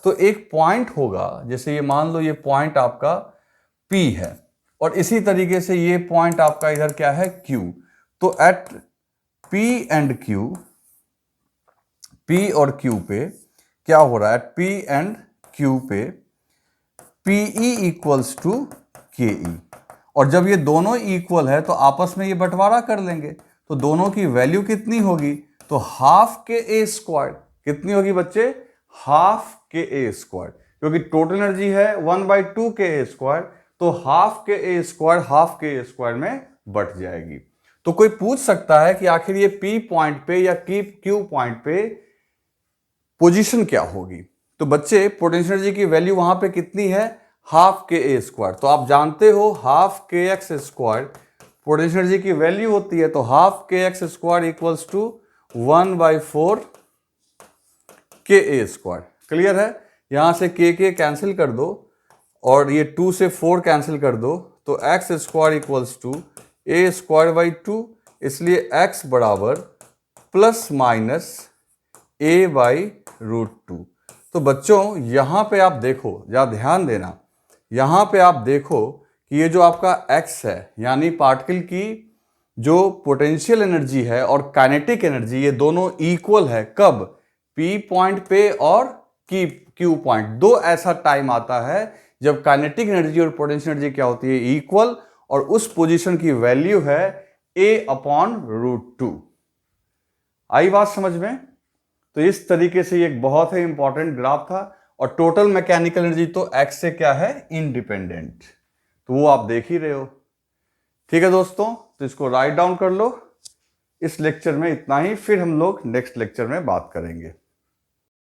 Speaker 1: तो एक पॉइंट होगा, जैसे ये मान लो ये पॉइंट आपका P है, और इसी तरीके से ये पॉइंट आपका इधर क्या है? Q। तो at P and Q, P और Q पे क्या हो रहा है? एट P एंड Q पे PE इक्वल्स टू KE। और जब ये दोनों इक्वल है तो आपस में ये बंटवारा कर लेंगे, तो दोनों की वैल्यू कितनी होगी? तो हाफ के ए स्क्वायर। कितनी होगी बच्चे? हाफ के ए स्क्वायर। क्योंकि टोटल एनर्जी है 1/2 ka², तो हाफ ka² में बट जाएगी। तो कोई पूछ सकता है कि आखिर ये P पॉइंट पे या Q पॉइंट पे पोजीशन क्या होगी। तो बच्चे पोटेंशियल एनर्जी की वैल्यू वहां पे कितनी है, हाफ ka²। तो आप जानते हो हाफ kx² पोटेंशियल एनर्जी की वैल्यू होती है, तो half kx² equals to 1/4 ka²। Clear है? यहां से k कैंसिल कर दो और ये 2 से 4 कैंसिल कर दो, तो x² इक्वल्स टू a²/2, इसलिए x बराबर प्लस माइनस a/√2। तो बच्चों यहां पे आप देखो, जरा ध्यान देना, यहां पे आप देखो कि ये जो आपका x है, यानी पार्टिकल की जो पोटेंशियल एनर्जी है और काइनेटिक एनर्जी, ये दोनों इक्वल है। कब? P पॉइंट पे और Q पॉइंट। दो ऐसा टाइम आता है जब काइनेटिक एनर्जी और पोटेंशियल एनर्जी क्या होती है, इक्वल, और उस पोजीशन की वैल्यू है a/√2। आई बात समझ में? तो इस तरीके से ये एक बहुत ही इंपॉर्टेंट ग्राफ था, और टोटल मैकेनिकल एनर्जी तो x से क्या है, इंडिपेंडेंट, तो वो आप देख ही रहे हो। ठीक है दोस्तों, तो इसको राइट डाउन कर लो। इस लेक्चर में इतना ही, फिर हम लोग नेक्स्ट लेक्चर में बात करेंगे।